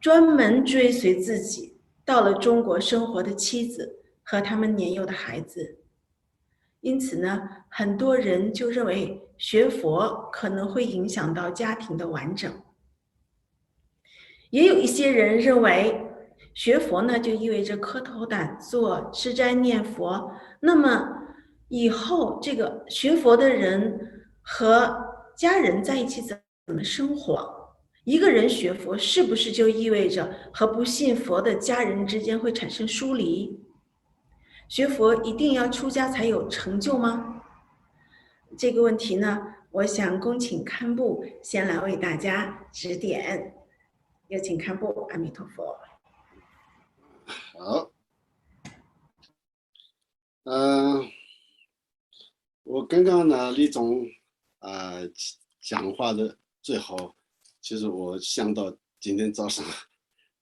专门追随自己到了中国生活的妻子和他们年幼的孩子。因此呢，很多人就认为学佛可能会影响到家庭的完整。也有一些人认为学佛呢就意味着磕头打坐吃斋念佛，那么以后这个学佛的人和家人在一起怎么生活？一个人学佛是不是就意味着和不信佛的家人之间会产生疏离？学佛一定要出家才有成就吗？这个问题呢，我想恭请堪布先来为大家指点。有请堪布，阿弥陀佛。好，我刚刚呢，李总讲话的最后，其实我想到今天早上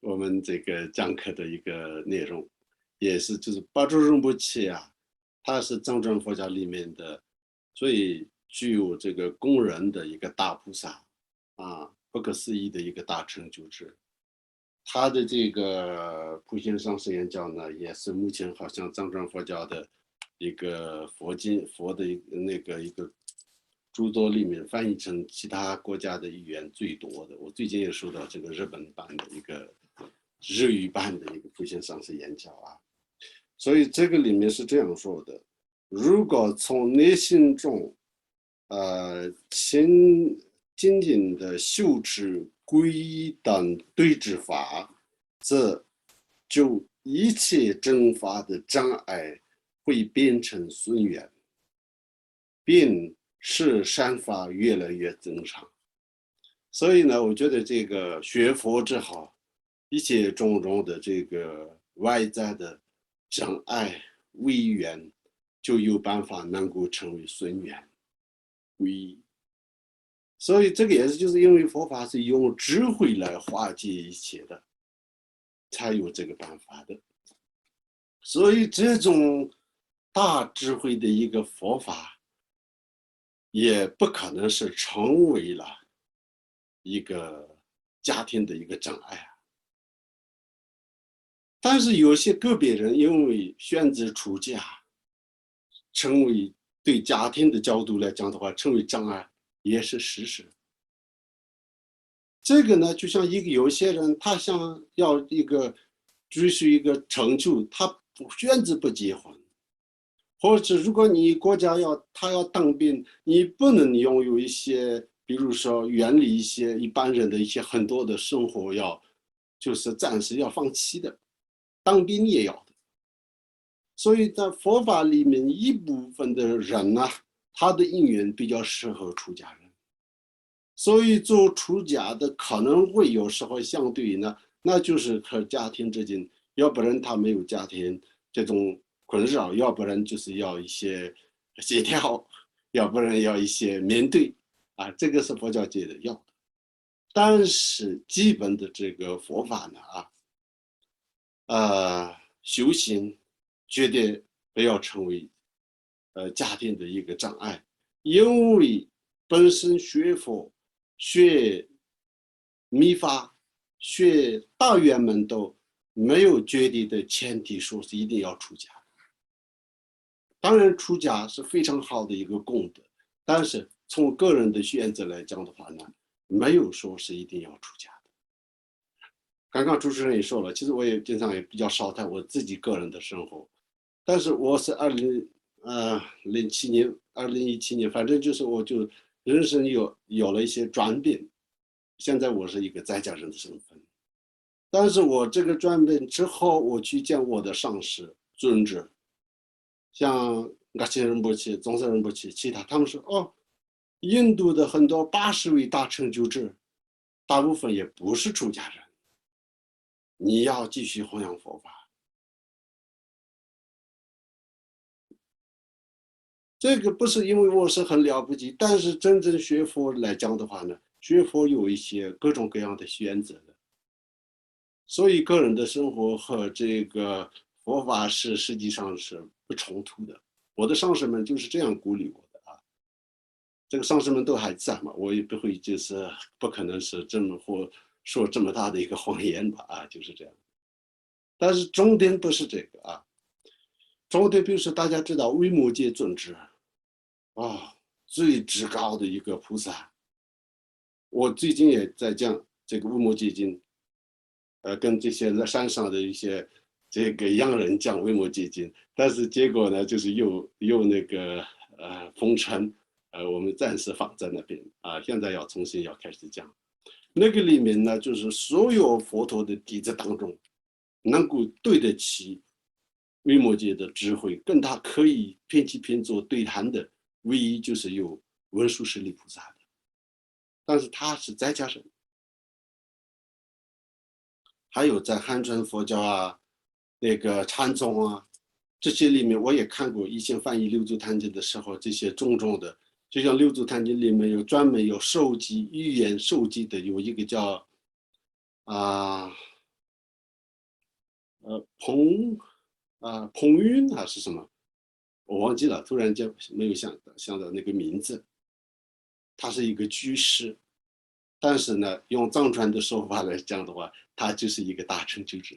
我们这个讲课的一个内容，也是就是巴珠仁波切啊，他是藏传佛教里面的最具有这个公认的一个大菩萨啊，不可思议的一个大成就者。他的这个普贤上师言教呢，也是目前好像藏传佛教的一个佛的一个著作里面翻译成其他国家的语言最多的。我最近也收到这个日本版的一个日语版的一个普贤上师言教啊，所以这个里面是这样说的：如果从内心中仅仅的修持皈依等对治法，则就一切正法的障碍会变成顺缘，并使善法越来越增长。所以呢，我觉得这个学佛之后，一切种种的这个外在的障碍违缘，就有办法能够成为顺缘皈依。所以这个也是就是因为佛法是用智慧来化解一切的，才有这个办法的。所以这种大智慧的一个佛法，也不可能是成为了一个家庭的一个障碍啊。但是有些个别人因为选择出家，成为对家庭的角度来讲的话，成为障碍也是事实。这个呢，就像有些人他想要追求一个成就，他选择不结婚，或者如果你国家他要当兵，你不能拥有一些，比如说远离一些一般人的一些很多的生活就是暂时要放弃的，当兵也要的。所以在佛法里面，一部分的人呢，他的因缘比较适合出家人。所以做出家的可能会有时候相对呢，那就是和家庭之间，要不然他没有家庭这种困扰，要不然就是要一些协调，要不然要一些面对啊，这个是佛教界的要的。但是基本的这个佛法呢修行绝对不要成为家庭的一个障碍，因为本身学佛学密法学大圆满都没有决定的前提说是一定要出家。当然出家是非常好的一个功德，但是从个人的选择来讲的话呢，没有说是一定要出家的。刚刚主持人也说了，其实我也经常也比较少谈我自己个人的生活，但是我是2017年，反正就是我就人生有了一些转变。现在我是一个在家人的身份，但是我这个转变之后，我去见我的上师尊者，像噶齐仁波切、宗喀仁波切，其他们说印度的很多80位大成就者，大部分也不是出家人，你要继续弘扬佛法。这个不是因为我是很了不起，但是真正学佛来讲的话呢，学佛有一些各种各样的选择的，所以个人的生活和这个佛法实际上是不冲突的。我的上师们就是这样鼓励我的啊，这个上师们都还在嘛，我也不会就是不可能是或说这么大的一个谎言吧啊，就是这样。但是重点不是这个啊，重点比如说大家知道维摩诘尊者最至高的一个菩萨。我最近也在讲这个维摩诘经，跟这些山上的一些这个洋人讲维摩诘经，但是结果呢，就是又那个封城，我们暂时放在那边啊，现在要重新开始讲。那个里面呢，就是所有佛陀的弟子当中，能够对得起维摩诘的智慧跟他可以平起平坐对谈的，唯一就是有文殊师利菩萨的，但是他是在家人。还有在汉传佛教啊，那个禅宗啊，这些里面我也看过，以前翻译六祖坛经的时候，这些种种的，就像六祖坛经里面有专门有授记语言授记的，有一个叫彭云还是什么，我忘记了，突然间没有想到那个名字。他是一个居士，但是呢，用藏传的说法来讲的话，他就是一个大成就者。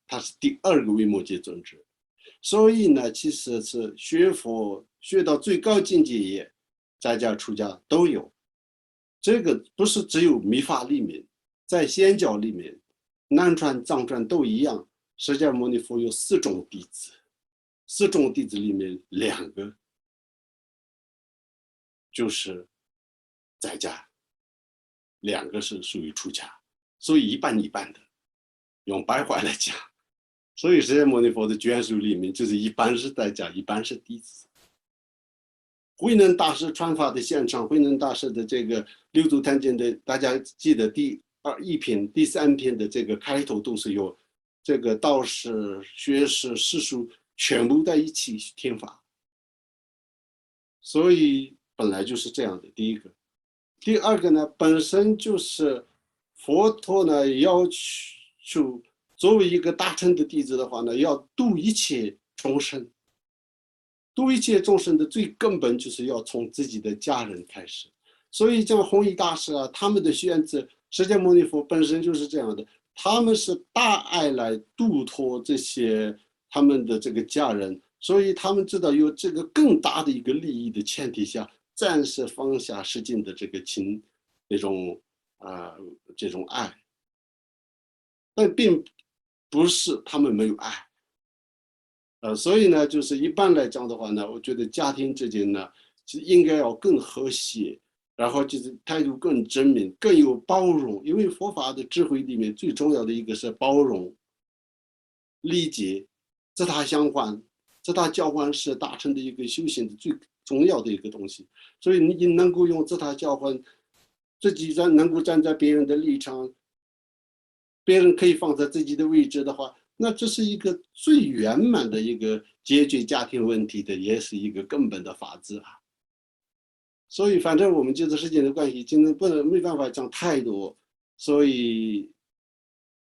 他是第2个维摩诘尊者。所以呢，其实是学佛学到最高境界也，在家出家都有。这个不是只有密法里面，在仙教里面，南传藏传都一样。释迦牟尼佛有4种弟子，4种弟子里面2个就是在家，2个是属于出家，所以一半一半的，用白话来讲。所以释迦牟尼佛的卷书里面就是一半是在家，一半是弟子。慧能大师传法的现场，慧能大师的这个六祖坛经的，大家记得第1篇、第3篇的这个开头都是有这个道士、学士、士庶全部在一起听法，所以本来就是这样的。第一个，第2个呢，本身就是佛陀呢要求作为一个大乘的弟子的话呢，要度一切众生。度一切众生的最根本就是要从自己的家人开始。所以像弘一大师啊，他们的选择，释迦牟尼佛本身就是这样的，他们是大爱来度脱这些他们的这个家人，所以他们知道有这个更大的一个利益的前提下，暂时放下世间的这个那种这种爱，但并不是他们没有爱。所以呢，就是一般来讲的话呢，我觉得家庭之间呢，是应该要更和谐，然后就是态度更正面，更有包容。因为佛法的智慧里面最重要的一个是包容、理解、自他相换。自他交换是大乘的一个修行的最重要的一个东西。所以你能够用自他交换，自己能够站在别人的立场，别人可以放在自己的位置的话，那这是一个最圆满的一个解决家庭问题的，也是一个根本的法子啊。所以反正我们就是时间的关系，今天没办法讲太多，所以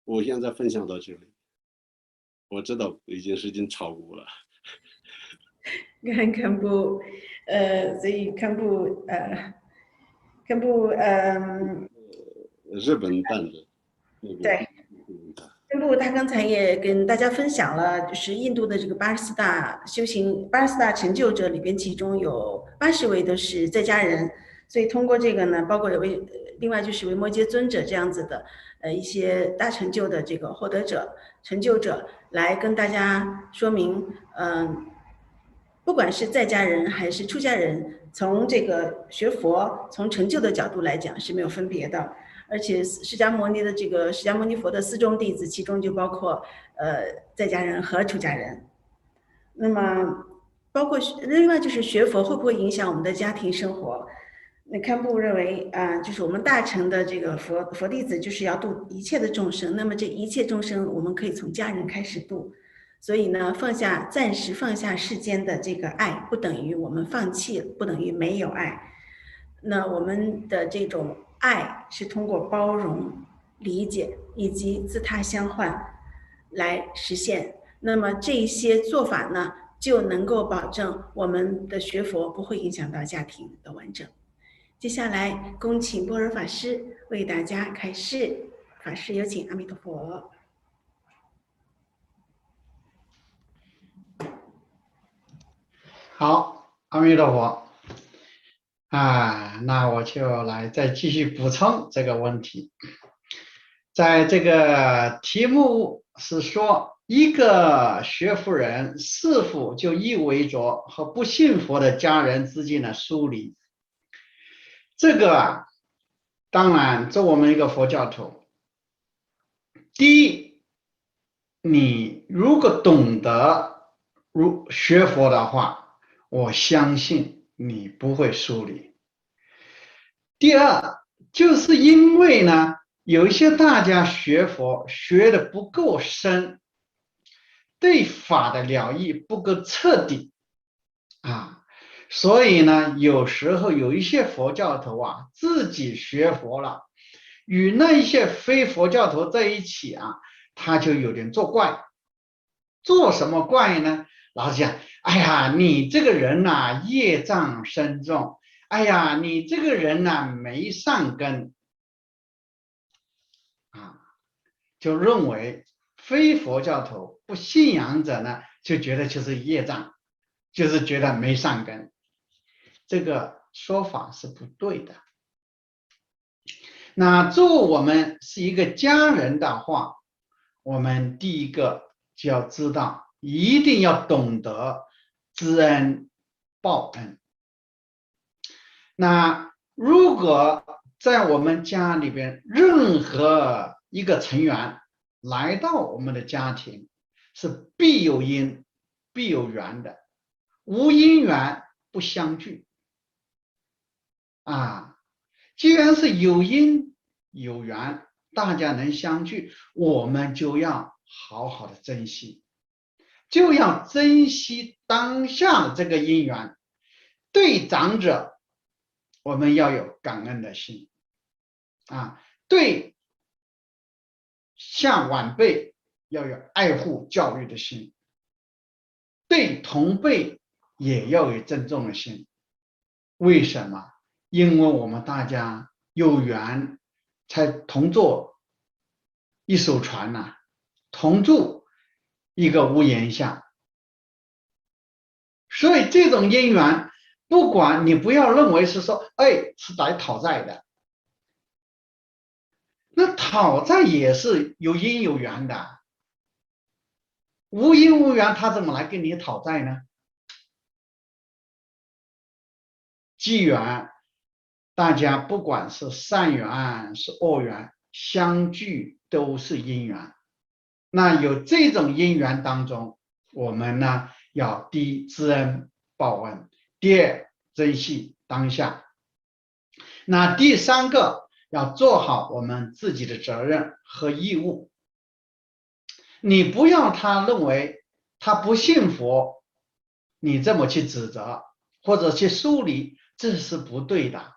我现在分享到这里。我知道已经时间超过了。堪布，所以堪布，日本办的那个。对。堪布他刚才也跟大家分享了，就是印度的这个84大修行、84大成就者里边，其中有80位都是在家人，所以通过这个呢，包括另外就是维摩诘尊者这样子的一些大成就的这个获得者、成就者，来跟大家说明，不管是在家人还是出家人，从这个学佛、从成就的角度来讲是没有分别的。而且释迦牟尼佛的4众弟子，其中就包括在家人和出家人。那么包括另外就是学佛会不会影响我们的家庭生活？那堪布认为就是我们大乘的这个佛弟子就是要度一切的众生，那么这一切众生我们可以从家人开始度。所以呢，暂时放下世间的这个爱，不等于我们放弃，不等于没有爱。那我们的这种爱是通过包容、理解以及自他相换来实现。那么这些做法呢，就能够保证我们的学佛不会影响到家庭的完整。接下来恭请般若法师为大家开示。法师有请。阿弥陀佛。好，阿弥陀佛。那我就来再继续补充这个问题。在这个题目是说，一个学佛人是否就意味着和不信佛的家人之间的疏离？这个当然，作为我们一个佛教徒，第一，你如果懂得学佛的话，我相信你不会疏离。第二，就是因为呢，有一些大家学佛学的不够深，对法的了义不够彻底啊，所以呢，有时候有一些佛教徒啊，自己学佛了，与那一些非佛教徒在一起啊，他就有点作怪。做什么怪呢？老实讲，哎呀，你这个人呐、业障深重，哎呀，你这个人呐、没善根啊，就认为非佛教徒不信仰者呢，就觉得就是业障，就是觉得没善根，这个说法是不对的。那做我们是一个家人的话，我们第一个就要知道，一定要懂得知恩报恩。那如果在我们家里边任何一个成员来到我们的家庭，是必有因必有缘的，无因缘不相聚啊。既然是有因有缘，大家能相聚，我们就要好好的珍惜，就要珍惜当下的这个因缘。对长者，我们要有感恩的心啊；对下晚辈要有爱护教育的心，对同辈也要有尊重的心。为什么？因为我们大家有缘，才同坐一艘船呐、同住一个屋檐下。所以这种因缘，不管你不要认为是说，哎，是来讨债的，那讨债也是有因有缘的，无因无缘，他怎么来跟你讨债呢？机缘，大家不管是善缘是恶缘，相聚都是因缘。那有这种因缘当中，我们呢要第一知恩报恩，第二珍惜当下。那第三个要做好我们自己的责任和义务。你不要他认为他不信佛，你这么去指责或者去疏离，这是不对的。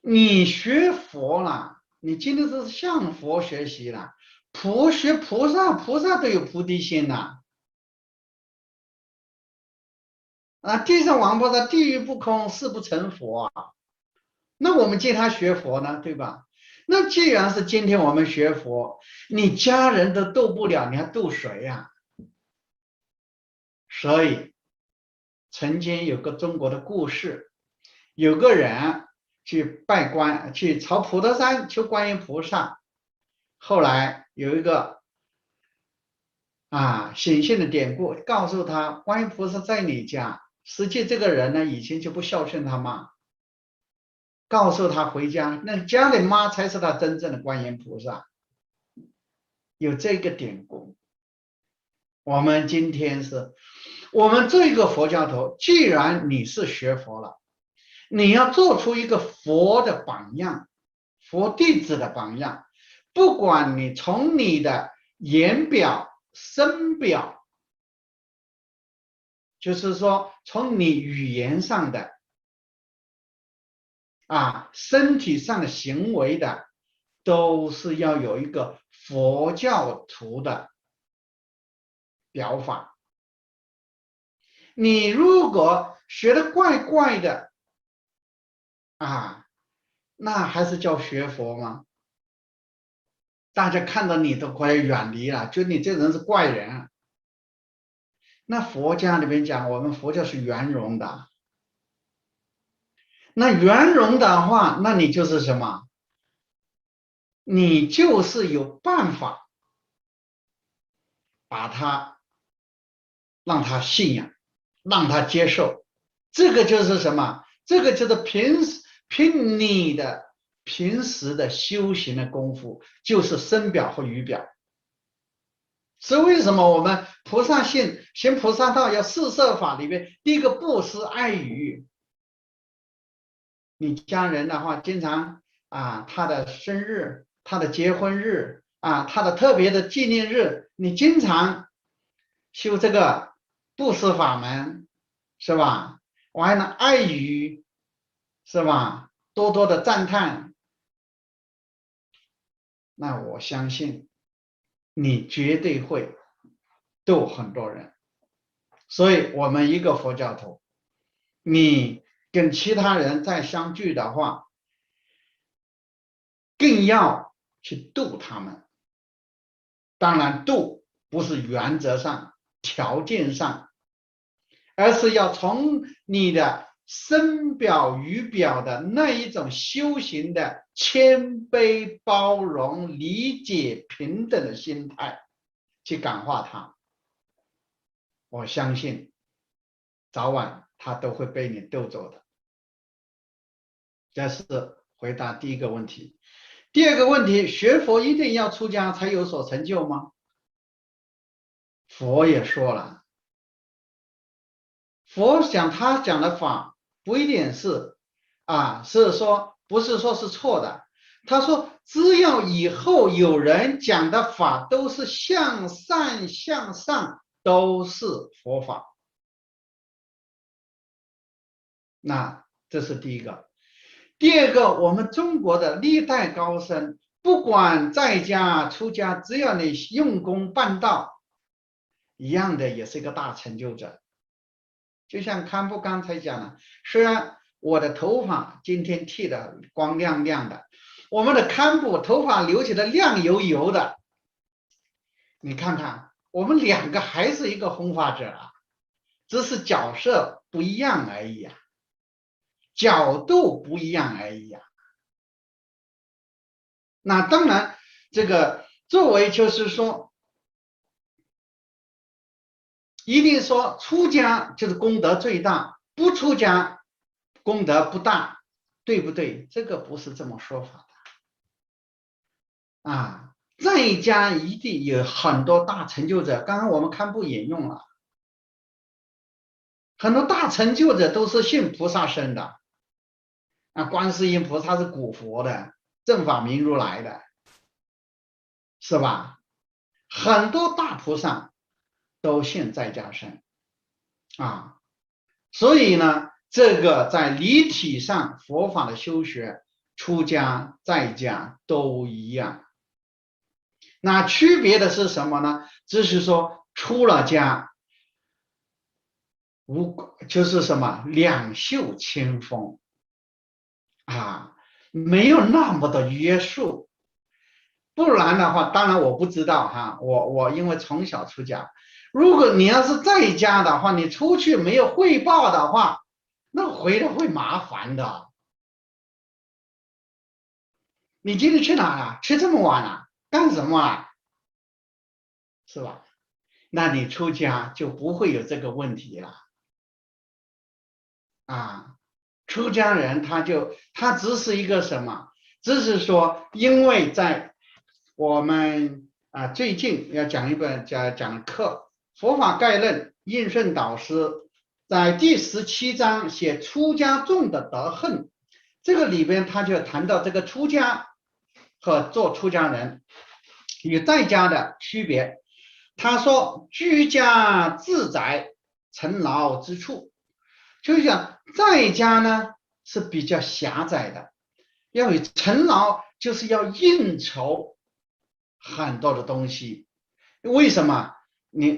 你学佛了，你今天是向佛学习了，学菩萨，菩萨都有菩提心呐。地上王菩萨，地狱不空，誓不成佛啊。那我们借他学佛呢，对吧？那既然是今天我们学佛，你家人都渡不了，你还渡谁呀？所以曾经有个中国的故事，有个人去朝普陀山求观音菩萨，后来有一个显现的典故告诉他，观音菩萨在你家。实际这个人呢，以前就不孝顺他妈，告诉他回家，那家里妈才是他真正的观音菩萨。有这个典故。我们今天我们做一个佛教徒，既然你是学佛了，你要做出一个佛的榜样，佛弟子的榜样。不管你从你的言表身表，就是说从你语言上的身体上的行为的，都是要有一个佛教徒的表法。你如果学的怪怪的那还是叫学佛吗？大家看到你都快远离了，觉得你这人是怪人。那佛家里面讲，我们佛教是圆融的。那圆融的话，那你就是什么？你就是有办法把他让他信仰，让他接受。这个就是什么？这个就是凭你的平时的修行的功夫就是身表和语表。是为什么我们菩萨行菩萨道要四摄法里面，第一个布施爱语。你家人的话，经常他的生日、他的结婚日他的特别的纪念日，你经常修这个布施法门，是吧？完了爱语，是吧？多多的赞叹，那我相信你绝对会度很多人。所以我们一个佛教徒，你跟其他人再相聚的话，更要去度他们。当然度不是原则上条件上，而是要从你的身表语表的那一种修行的谦卑包容理解平等的心态去感化他。我相信早晚他都会被你逗走的。这是回答第一个问题。第二个问题，学佛一定要出家才有所成就吗？佛也说了，佛他讲的法不一定是是说不是说是错的。他说只要以后有人讲的法都是向善向上，都是佛法。那这是第一个。第二个，我们中国的历代高僧，不管在家出家，只要你用功办道，一样的也是一个大成就者。就像堪布刚才讲的，虽然我的头发今天剃的光亮亮的，我们的堪布头发留起来亮油油的，你看看我们两个还是一个弘法者只是角色不一样而已角度不一样而已那当然这个作为就是说一定说出家就是功德最大，不出家功德不大，对不对？这个不是这么说法的在家一定有很多大成就者，刚刚我们堪布引用了很多大成就者都是信菩萨生的观世音菩萨是古佛的，正法明如来的，是吧？很多大菩萨都信在家生所以呢这个在理体上佛法的修学，出家在家都一样。那区别的是什么呢？就是说出了家就是什么两袖清风没有那么的约束。不然的话，当然我不知道我因为从小出家，如果你要是在家的话，你出去没有汇报的话，那回来会麻烦的。你今天去哪了？去这么晚了，干什么是吧？那你出家就不会有这个问题了出家人他只是一个什么？只是说因为在我们最近要讲一本讲课《佛法概论》，印顺导师在第17章写出家众的德行，这个里边他就谈到这个出家和做出家人与在家的区别。他说居家自在，尘劳之处，就是讲在家呢是比较狭窄的，要有尘劳，就是要应酬很多的东西。为什么？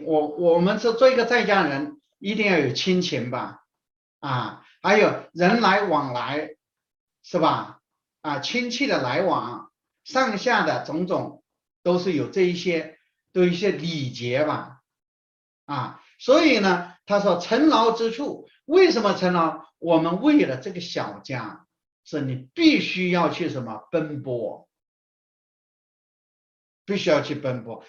我们做一个在家人，一定要有亲情吧还有人来往来，是吧亲戚的来往，上下的种种都是有这一些礼节吧所以呢他说尘劳之处，为什么尘劳？我们为了这个小家，是你必须要去什么奔波，必须要去奔波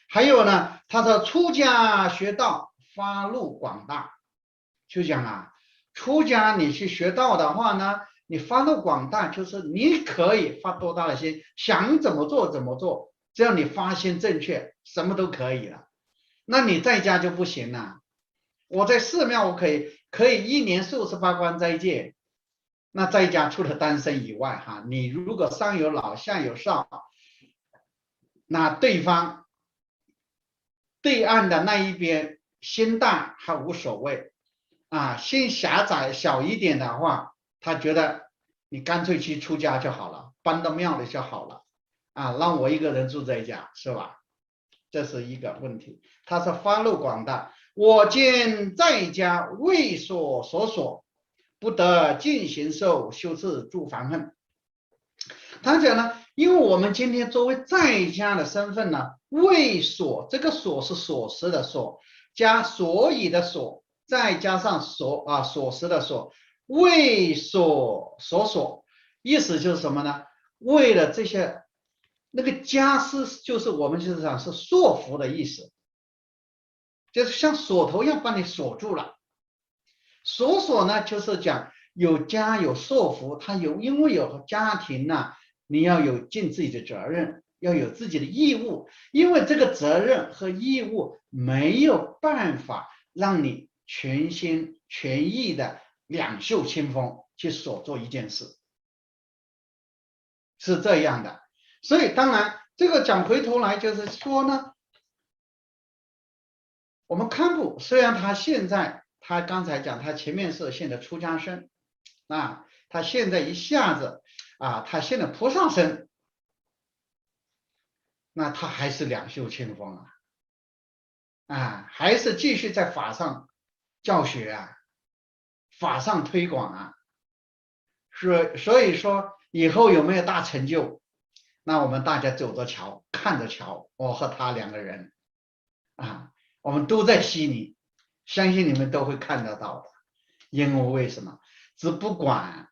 还有呢他说出家学道，发露广大，就讲出家你去学道的话呢，你发露广大，就是你可以发多大的心，想怎么做怎么做，只要你发心正确，什么都可以了。那你在家就不行了。我在寺庙我可以一年48关斋戒，那在家除了单身以外哈，你如果上有老下有少，那对岸的那一边心大还无所谓啊，心狭窄小一点的话，他觉得你干脆去出家就好了，搬到庙里就好了啊，让我一个人住在家是吧？这是一个问题。他是发露广大，我今在家为所所，不得尽行受，修持诸烦恨。他讲呢，因为我们今天作为在家的身份呢，为所，这个所是所识的所，加所以的所，再加上所识的所，为所所，意思就是什么呢？为了这些，那个家是就是我们就是讲是束缚的意思，就是像锁头一样把你锁住了。所呢，就是讲有家有束缚，他因为有家庭呢，你要有尽自己的责任，要有自己的义务，因为这个责任和义务没有办法让你全心全意的两袖清风去所做一件事，是这样的。所以当然这个讲回头来就是说呢，我们堪布虽然他现在他刚才讲他前面是现在出家身啊，他现在一下子他现在菩萨身，那他还是两袖清风还是继续在法上教学法上推广所以说以后有没有大成就，那我们大家走着瞧，看着瞧，我和他两个人我们都在悉尼，相信你们都会看得到的。因为为什么？只不管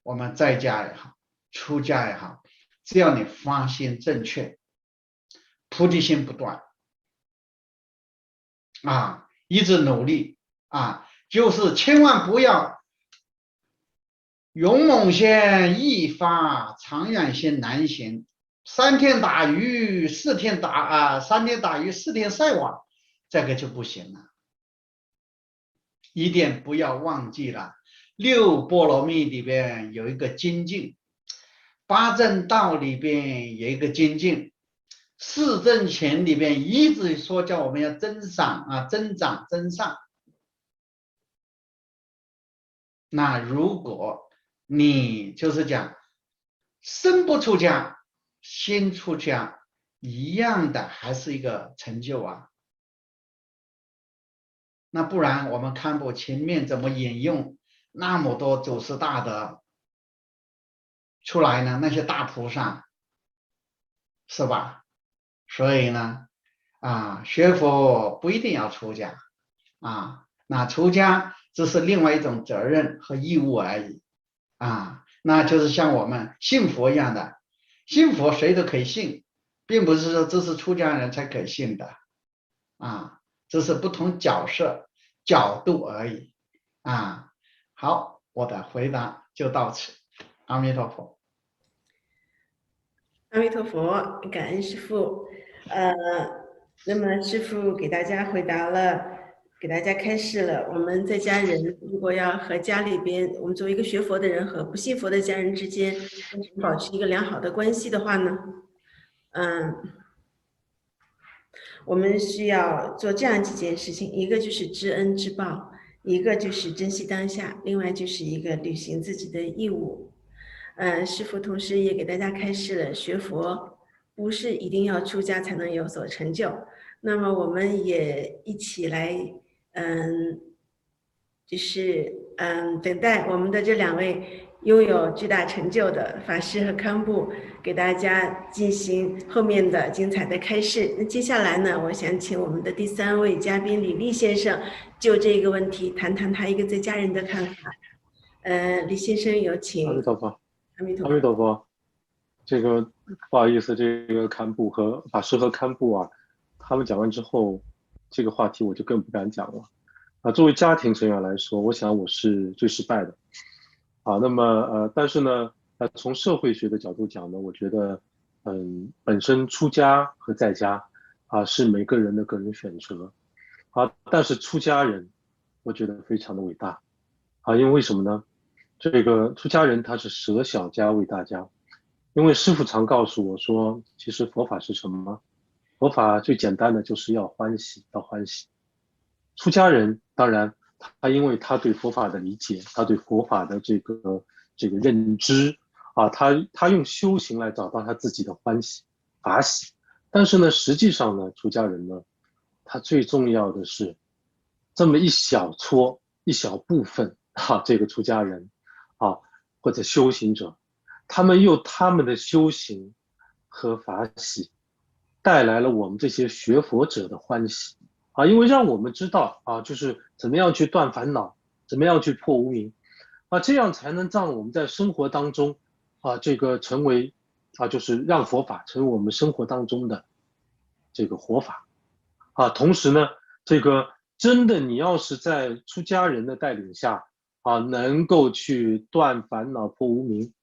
我们在家也好，出家也好，只要你发心正确，菩提心不断一直努力就是千万不要勇猛先易发，长远先难行。3天打鱼4天3天打鱼4天晒网，这个就不行了。一定不要忘记了6波罗蜜里边有一个精进，8正道里边有一个精进，4正勤里边一直说叫我们要增长增长增上。那如果你就是讲身不出家心出家，一样的还是一个成就那不然我们堪布前面怎么引用那么多祖师大德出来呢？那些大菩萨是吧？所以呢学佛不一定要出家那出家这是另外一种责任和义务而已那就是像我们信佛一样的，信佛谁都可以信，并不是说这是出家人才可以信的这是不同角度而已好，我的回答就到此，阿弥陀佛。阿弥陀佛，感恩师父。那么师父给大家回答了，给大家开示了，我们在家人如果要和家里边，我们作为一个学佛的人和不信佛的家人之间保持一个良好的关系的话呢，我们需要做这样几件事情，一个就是知恩知报，一个就是珍惜当下，另外就是一个履行自己的义务。师父同时也给大家开示了，学佛不是一定要出家才能有所成就。那么我们也一起来，等待我们的这2位拥有巨大成就的法师和堪布给大家进行后面的精彩的开示。那接下来呢，我想请我们的第3位嘉宾李立先生就这个问题谈谈他一个在家人的看法。李先生有请。阿弥陀佛，阿弥阿弥陀佛。这个不好意思，这个堪布和法师和堪布他们讲完之后，这个话题我就更不敢讲了。作为家庭成员来说，我想我是最失败的。那么但是呢，从社会学的角度讲呢，我觉得本身出家和在家是每个人的个人选择但是出家人我觉得非常的伟大因为为什么呢？这个出家人他是舍小家为大家，因为师父常告诉我说，其实佛法是什么？佛法最简单的就是要欢喜，要欢喜。出家人当然他因为他对佛法的理解，他对佛法的这个认知他用修行来找到他自己的欢喜法喜。但是呢，实际上呢，出家人呢，他最重要的是这么一小撮一小部分这个出家人或者修行者，他们用他们的修行和法喜带来了我们这些学佛者的欢喜因为让我们知道就是怎么样去断烦恼，怎么样去破无明这样才能让我们在生活当中这个成为就是让佛法成为我们生活当中的这个活法同时呢，这个真的你要是在出家人的带领下能够去断烦恼破无明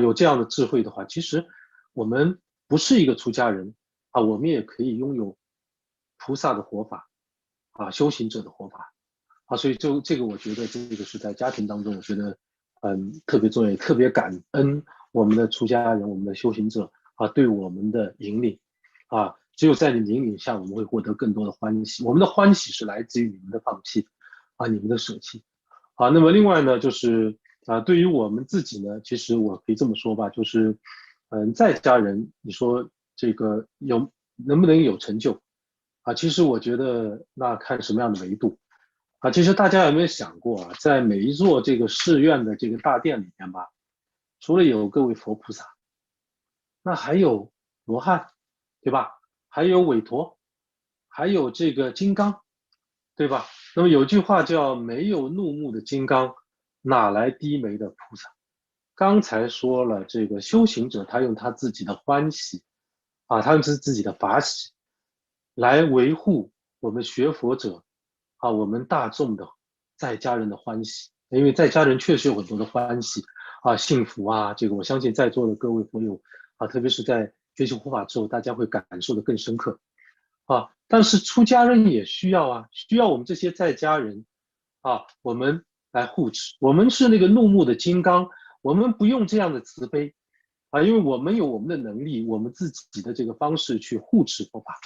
有这样的智慧的话，其实我们不是一个出家人我们也可以拥有菩萨的活法修行者的活法所以这个我觉得这个是在家庭当中，我觉得特别重要，也特别感恩我们的出家人，我们的修行者对我们的引领只有在你们引领下，我们会获得更多的欢喜。我们的欢喜是来自于你们的放弃你们的舍弃那么另外呢，就是对于我们自己呢，其实我可以这么说吧，就是在家人，你说这个能不能有成就其实我觉得那看什么样的维度其实大家有没有想过在每一座这个寺院的这个大殿里面吧，除了有各位佛菩萨，那还有罗汉，对吧？还有韦陀，还有这个金刚，对吧？那么有句话叫没有怒目的金刚，哪来低眉的菩萨？刚才说了，这个修行者他用他自己的欢喜他用自己的法喜来维护我们学佛者我们大众的在家人的欢喜，因为在家人确实有很多的欢喜幸福这个我相信在座的各位朋友特别是在学习佛法之后，大家会感受的更深刻但是出家人也需要需要我们这些在家人我们来护持。我们是那个怒目的金刚，我们不用这样的慈悲因为我们有我们的能力，我们自己的这个方式去护持佛法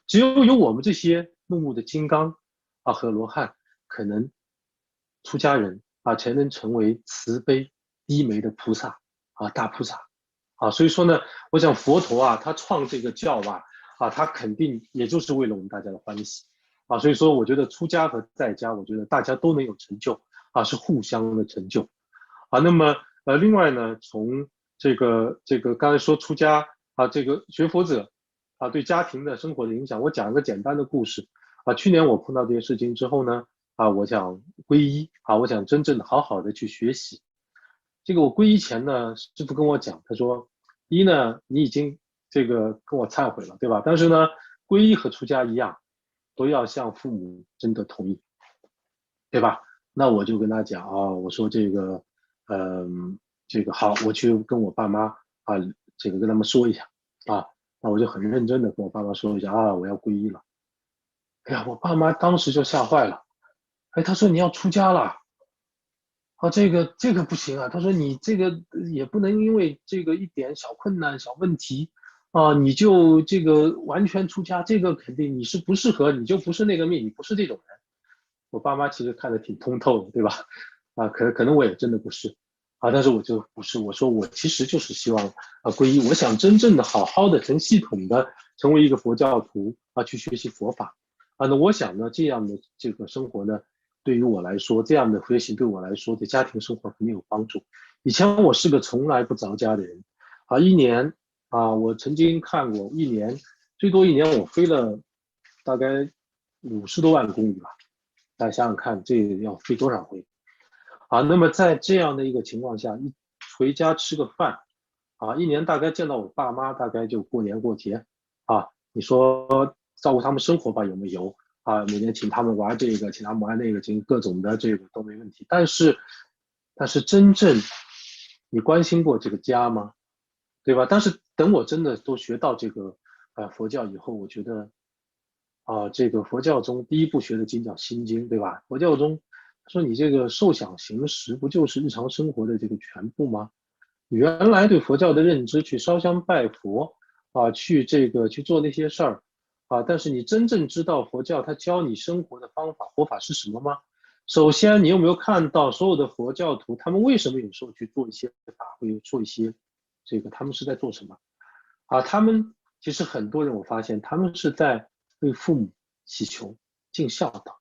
只有我们这些怒目的金刚和罗汉，可能出家人才能成为慈悲低眉的菩萨大菩萨所以说呢，我想佛陀他创这个教他肯定也就是为了我们大家的欢喜所以说我觉得出家和在家，我觉得大家都能有成就是互相的成就那么另外呢，从这个刚才说出家这个学佛者对家庭的生活的影响，我讲一个简单的故事去年我碰到这些事情之后呢我想皈依我想真正的好好的去学习。这个我皈依前呢，师父跟我讲，他说一呢，你已经这个跟我忏悔了，对吧？但是呢，皈依和出家一样，都要向父母征得同意，对吧？那我就跟他讲我说这个这个好，我去跟我爸妈这个跟他们说一下那我就很认真的跟我爸妈说一下我要皈依了。哎呀，我爸妈当时就吓坏了，他说你要出家了这个不行他说你这个也不能因为这个一点小困难小问题你就这个完全出家，这个肯定你是不适合，你就不是那个命，你不是这种人。我爸妈其实看得挺通透的，对吧可能我也真的不是但是我就不是，我说我其实就是希望皈依，我想真正的好好的成系统的成为一个佛教徒去学习佛法那我想呢这样的这个生活呢，对于我来说，这样的学习对我来说对家庭生活肯定有帮助。以前我是个从来不着家的人一年我曾经看过一年最多一年我飞了大概50多万公里吧，大家想想看这要飞多少回那么在这样的一个情况下，一回家吃个饭一年大概见到我爸妈大概就过年过节你说照顾他们生活吧有没有每年请他们玩这个请他们玩那个请各种的这个都没问题，但是但是真正你关心过这个家吗？对吧？但是等我真的都学到这个佛教以后，我觉得这个佛教中第一部学的经叫心经，对吧？佛教中说你这个受想行识不就是日常生活的这个全部吗？原来对佛教的认知，去烧香拜佛去做那些事儿但是你真正知道佛教它教你生活的方法活法是什么吗？首先，你有没有看到所有的佛教徒他们为什么有时候去做一些法会，做一些他们是在做什么他们其实很多人我发现他们是在为父母祈求尽孝道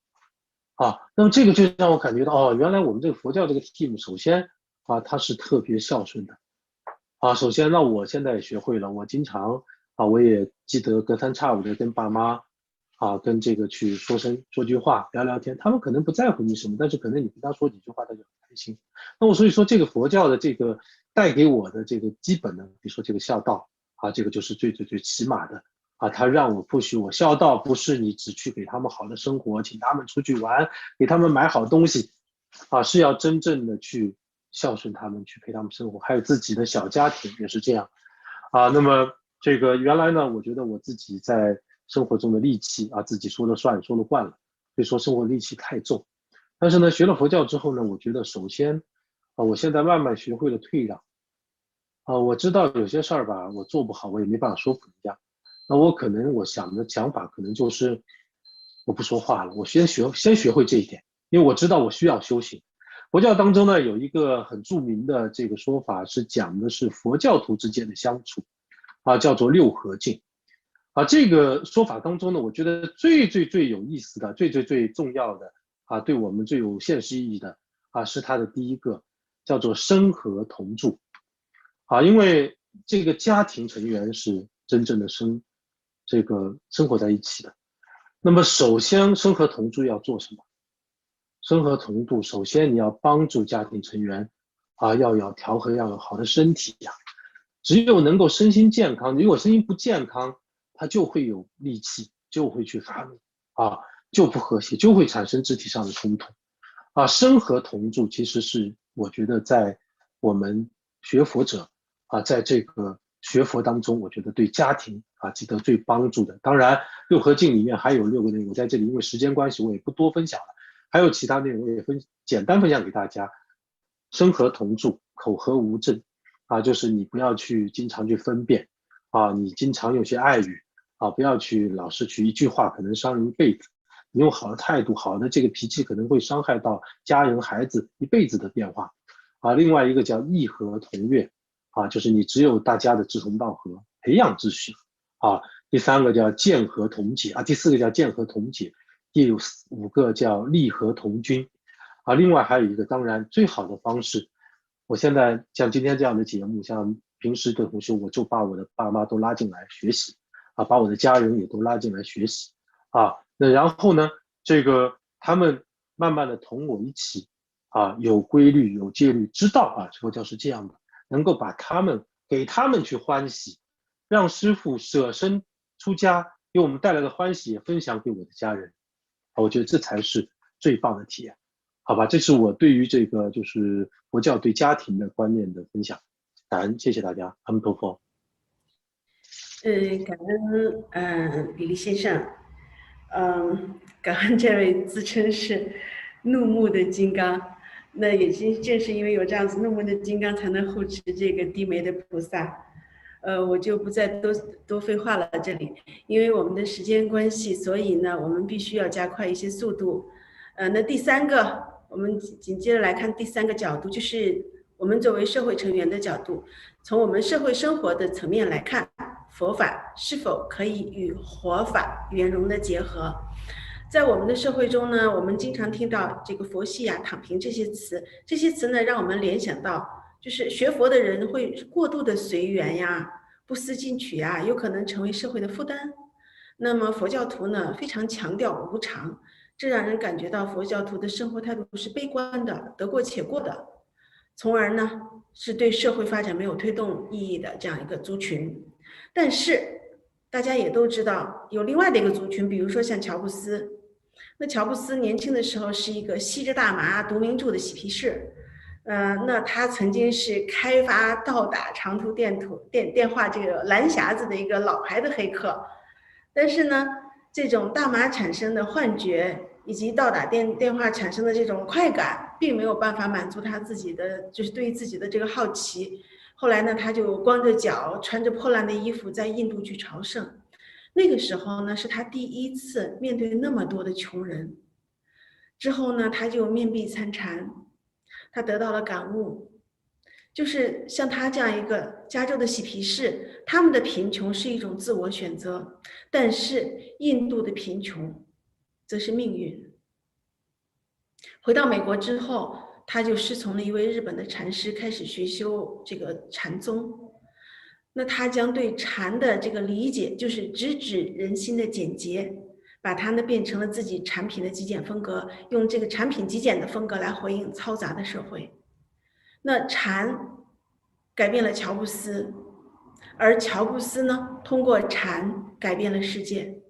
那么这个就让我感觉到原来我们这个佛教这个 team 首先它是特别孝顺的首先那我现在也学会了，我经常我也记得隔三差五的跟爸妈跟这个去说句话聊聊天，他们可能不在乎你什么，但是可能你跟他说几句话他就很开心。那我所以说这个佛教的这个带给我的这个基本的，比如说这个孝道这个就是最起码的他让我不许我孝道不是你只去给他们好的生活，请他们出去玩，给他们买好东西是要真正的去孝顺他们，去陪他们生活，还有自己的小家庭也是这样那么这个原来呢，我觉得我自己在生活中的戾气自己说了算，说了惯了，所以说生活戾气太重。但是呢，学了佛教之后呢，我觉得首先我现在慢慢学会了退让我知道有些事儿吧，我做不好，我也没办法说服人家。那我可能我想法可能就是我不说话了，我先学会这一点，因为我知道我需要修行。佛教当中呢有一个很著名的这个说法，是讲的是佛教徒之间的相处叫做六合敬这个说法当中呢，我觉得最有意思的、最重要的对我们最有现实意义的是它的第一个叫做生和同住因为这个家庭成员是真正的生活在一起的。那么首先生和同住要做什么？生和同住，首先你要帮助家庭成员要有调和，要有好的身体只有能够身心健康，如果身心不健康，他就会有戾气，就会去发怒就不和谐，就会产生肢体上的冲突生和同住其实是我觉得在我们学佛者在这个学佛当中，我觉得对家庭值得最帮助的。当然六合敬里面还有6个内容，我在这里因为时间关系我也不多分享了，还有其他内容也简单分享给大家。生和同住，口和无争就是你不要去经常去分辨你经常有些爱语不要去老是去一句话可能伤人一辈子，你用好的态度好的这个脾气可能会伤害到家人孩子一辈子的变化另外一个叫义和同悦就是你只有大家的志同道合，培养秩序第3个叫见和同解第4个叫见和同解，第5个叫利和同均另外还有一个当然最好的方式，我现在像今天这样的节目，像平时的同学，我就把我的爸妈都拉进来学习把我的家人也都拉进来学习那然后呢这个他们慢慢的同我一起有规律有戒律，知道佛教是这样的，能够把给他们去欢喜，让师父舍身出家给我们带来的欢喜也分享给我的家人我觉得这才是最棒的体验。好吧，这是我对于这个就是佛教对家庭的观念的分享，感恩，谢谢大家，阿弥陀佛。感恩李先生，感恩这位自称是怒目的金刚，那也正是因为有这样子怒目的金刚，才能护持这个低眉的菩萨。我就不再多废话了，这里，因为我们的时间关系，所以呢，我们必须要加快一些速度。那第3个，我们紧接着来看第3个角度，就是我们作为社会成员的角度，从我们社会生活的层面来看，佛法是否可以与活法圆融的结合。在我们的社会中呢，我们经常听到这个佛系躺平这些词呢，让我们联想到就是学佛的人会过度的随缘不思进取有可能成为社会的负担。那么佛教徒呢，非常强调无常，这让人感觉到佛教徒的生活态度是悲观的，得过且过的，从而呢是对社会发展没有推动意义的这样一个族群。但是大家也都知道，有另外的一个族群，比如说像乔布斯。那乔布斯年轻的时候是一个吸着大麻读名著的嬉皮士，那他曾经是开发到达长途电话这个蓝匣子的一个老牌的黑客，但是呢，这种大麻产生的幻觉以及到达电话产生的这种快感，并没有办法满足他自己的，就是对于自己的这个好奇。后来呢，他就光着脚，穿着破烂的衣服，在印度去朝圣。那个时候呢，是他第一次面对那么多的穷人。之后呢，他就面壁参禅，他得到了感悟，就是像他这样一个加州的嬉皮士，他们的贫穷是一种自我选择，但是印度的贫穷则是命运。回到美国之后，他就师从了一位日本的禅师，开始学修这个禅宗。那他将对禅的这个理解，就是直指人心的简洁，把它呢变成了自己产品的极简风格，用这个产品极简的风格来回应嘈杂的社会。那禅改变了乔布斯，而乔布斯呢，通过禅改变了世界。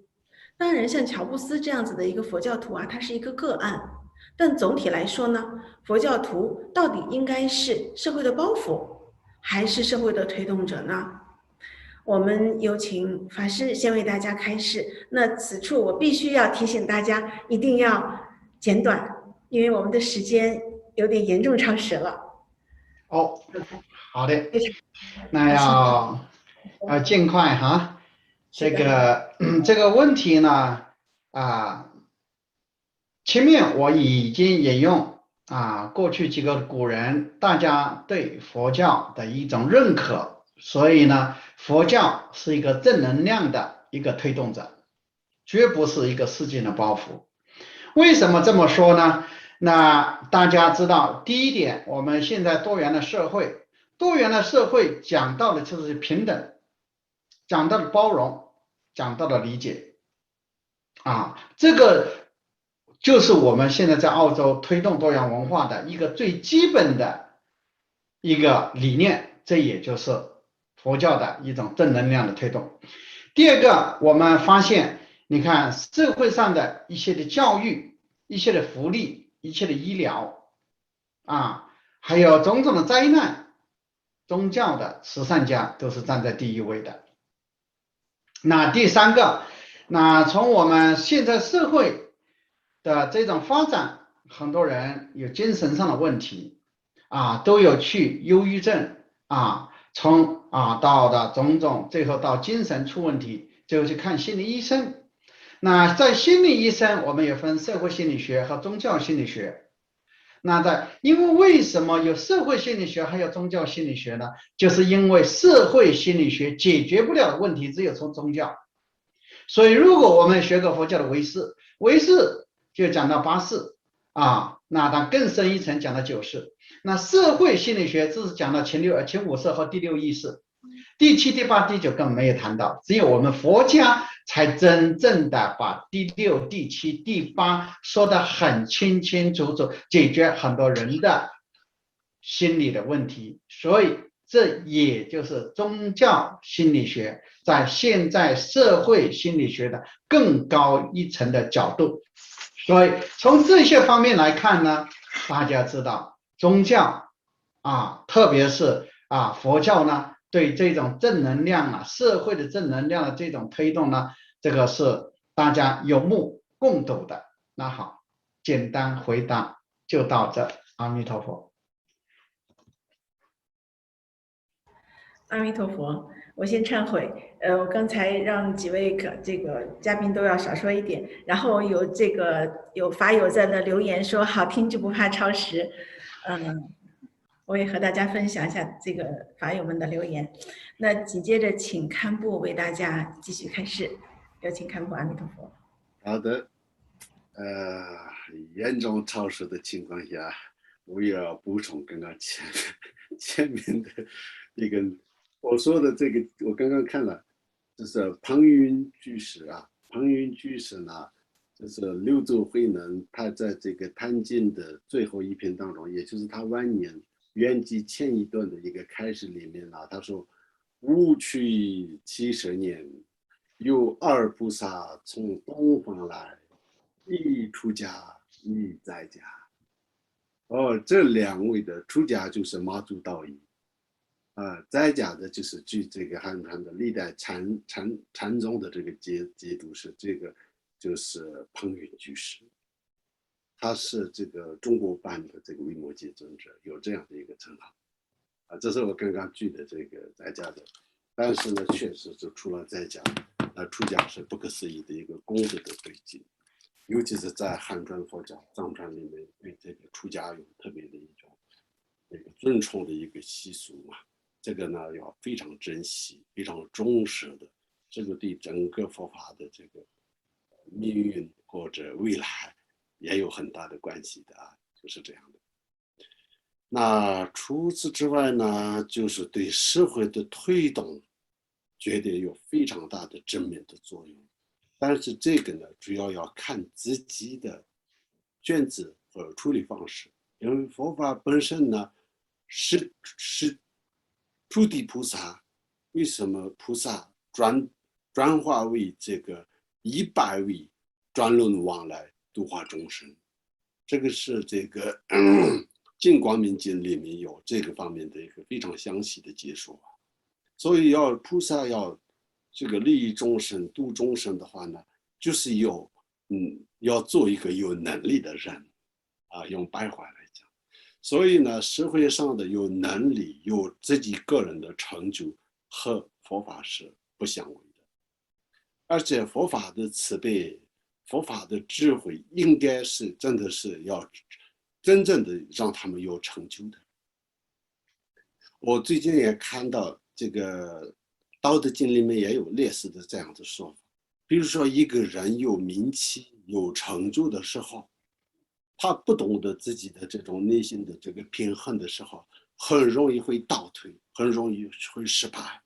当然，像乔布斯这样子的一个佛教徒啊，他是一个个案，但总体来说呢，佛教徒到底应该是社会的包袱，还是社会的推动者呢？我们有请法师先为大家开示。那此处我必须要提醒大家，一定要简短，因为我们的时间有点严重超时了。哦，好的，那要尽快哈。这个问题呢，前面我已经引用过去几个古人大家对佛教的一种认可，所以呢，佛教是一个正能量的一个推动者，绝不是一个世间的包袱。为什么这么说呢？那大家知道，第一点，我们现在多元的社会，讲到的就是平等，讲到了包容，讲到了理解这个就是我们现在在澳洲推动多元文化的一个最基本的一个理念，这也就是佛教的一种正能量的推动。第二个，我们发现，你看社会上的一些的教育、一些的福利、一切的医疗还有种种的灾难，宗教的慈善家都是站在第一位的。那第三个，那从我们现在社会的这种发展，很多人有精神上的问题都有去忧郁症从到的种种，最后到精神出问题，最后去看心理医生。那在心理医生，我们也分社会心理学和宗教心理学。那因为为什么有社会心理学还有宗教心理学呢？就是因为社会心理学解决不了的问题，只有从宗教。所以如果我们学过佛教的唯识就讲到八识那它更深一层讲到九识。那社会心理学只是讲到前五识和第六意识，第七、第八、第九更没有谈到，只有我们佛家才真正的把第六、第七、第八说得很清清楚楚，解决很多人的心理的问题。所以这也就是宗教心理学在现在社会心理学的更高一层的角度。所以从这些方面来看呢，大家知道宗教特别是佛教呢，对这种正能量社会的正能量的这种推动呢，这个是大家有目共睹的。那好，简单回答就到这，阿弥陀佛。阿弥陀佛，我先忏悔，我刚才让几位这个嘉宾都要少说一点，然后有法友在那留言说好听就不怕超时，我也和大家分享一下这个法友们的留言。那紧接着请堪布为大家继续开示，有请堪布，阿弥陀佛。好的，严重超时的情况下，我也要补充刚刚前面的一个我说的这个，我刚刚看了，就是庞云居士庞云居士呢，就是六祖慧能，他在这个《坛经》的最后一篇当中，也就是他晚年圆寂前一段的一个开始里面他说：“吾去70年，有二菩萨从东方来，一出家，一在家。”这两位的出家就是妈祖道义，在家的就是据这个汉传的历代禅宗的这个节度是这个就是彭云居士，他是这个中国版的这个维摩诘尊者，有这样的一个称号，这是我刚刚举的这个在家的，但是呢，确实是除了在家，出家是不可思议的一个功德的轨迹。尤其是在汉传佛教、藏传里面，对这个出家有特别的一种那个尊崇的一个习俗嘛。这个呢要非常珍惜、非常重视的，这个对整个佛法的这个命运或者未来也有很大的关系的啊，就是这样的。那除此之外呢，就是对社会的推动，绝对有非常大的正面的作用。但是这个呢，主要要看自己的选择和处理方式，因为佛法本身呢是菩提菩萨，为什么菩萨转化为这个100位转轮王来度化众生？这个是这个净光明经里面有这个方面的一个非常详细的解说。所以菩萨要这个利益众生、度众生的话呢，就是要做一个有能力的人啊，用白话来讲。所以呢，社会上的有能力、有自己个人的成就和佛法是不相违的，而且佛法的慈悲、佛法的智慧，应该是真的是要真正的让他们有成就的。我最近也看到这个道德经里面也有类似的这样的说法，比如说一个人有名气有成就的时候，他不懂得自己的这种内心的这个平衡的时候，很容易会倒退，很容易会失败。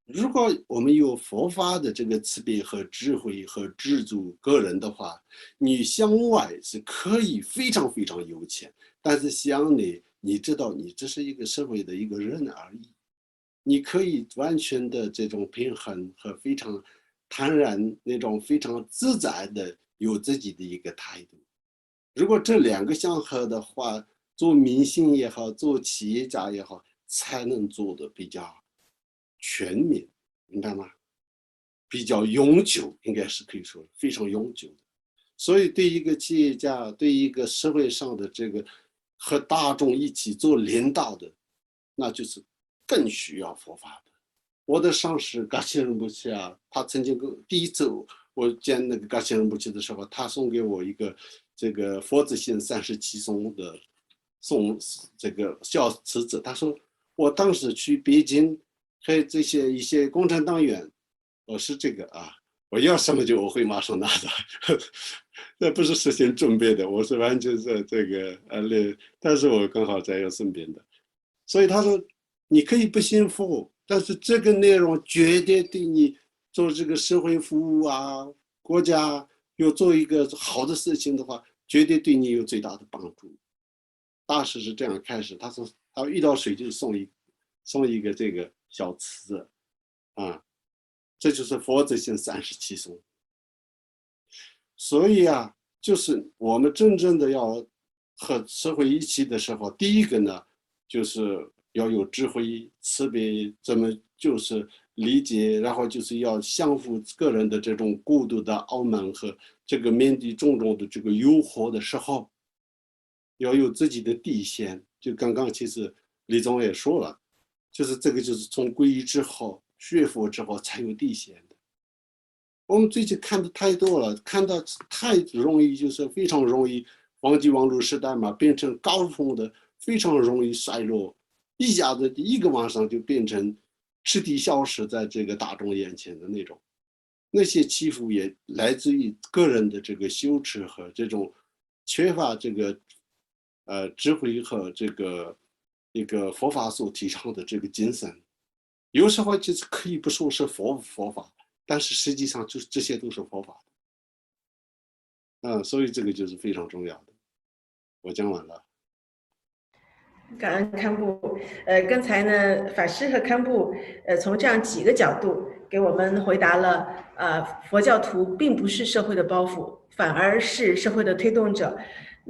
如果我们有佛法的这个慈悲和智慧和知足个人的话，你向外是可以非常非常有钱，但是向内你知道你这是一个社会的一个人而已，你可以完全的这种平衡和非常坦然那种非常自在的有自己的一个态度。如果这两个相合的话，做明星也好，做企业家也好，才能做的比较全面，明白吗？比较永久，应该是可以说非常永久的。所以对一个企业家，对一个社会上的这个和大众一起做领导的，那就是更需要佛法的。我的上司噶西仁波切啊，他曾经第一次我见那个噶西仁波切的时候，他送给我一个这个佛子行37颂的这个小册子。他说我当时去北京和这些一些共产党员，我是这个啊，我要什么就我会马上拿到，那不是事先准备的，我是完全是这个但是我刚好在我身边的，所以他说你可以不信佛，但是这个内容绝对对你做这个社会服务啊，国家有做一个好的事情的话，绝对对你有最大的帮助。大师是这样开始，他说他遇到水就送一个这个小池子啊，这就是佛子行37颂。所以啊，就是我们真正的要和社会一起的时候，第一个呢，就是要有智慧、慈悲，怎么就是理解，然后就是要降服个人的这种孤独的傲慢和这个面对种种的这个诱惑的时候，要有自己的底线。就刚刚其实李总也说了，就是这个就是从皈依之后、学佛之后才有底线的。我们最近看的太多了，看到太容易，就是非常容易，网际网络时代嘛，变成高峰的，非常容易衰落，一下子一个晚上就变成彻底消失在这个大众眼前的那种。那些起伏也来自于个人的这个羞耻和这种缺乏这个智慧和这个一个佛法所提倡的这个精神。有时候就是可以不说是佛法，但是实际上就是这些都是佛法的，所以这个就是非常重要的。我讲完了。感恩堪布，刚才呢，法师和堪布，从这样几个角度给我们回答了，佛教徒并不是社会的包袱，反而是社会的推动者。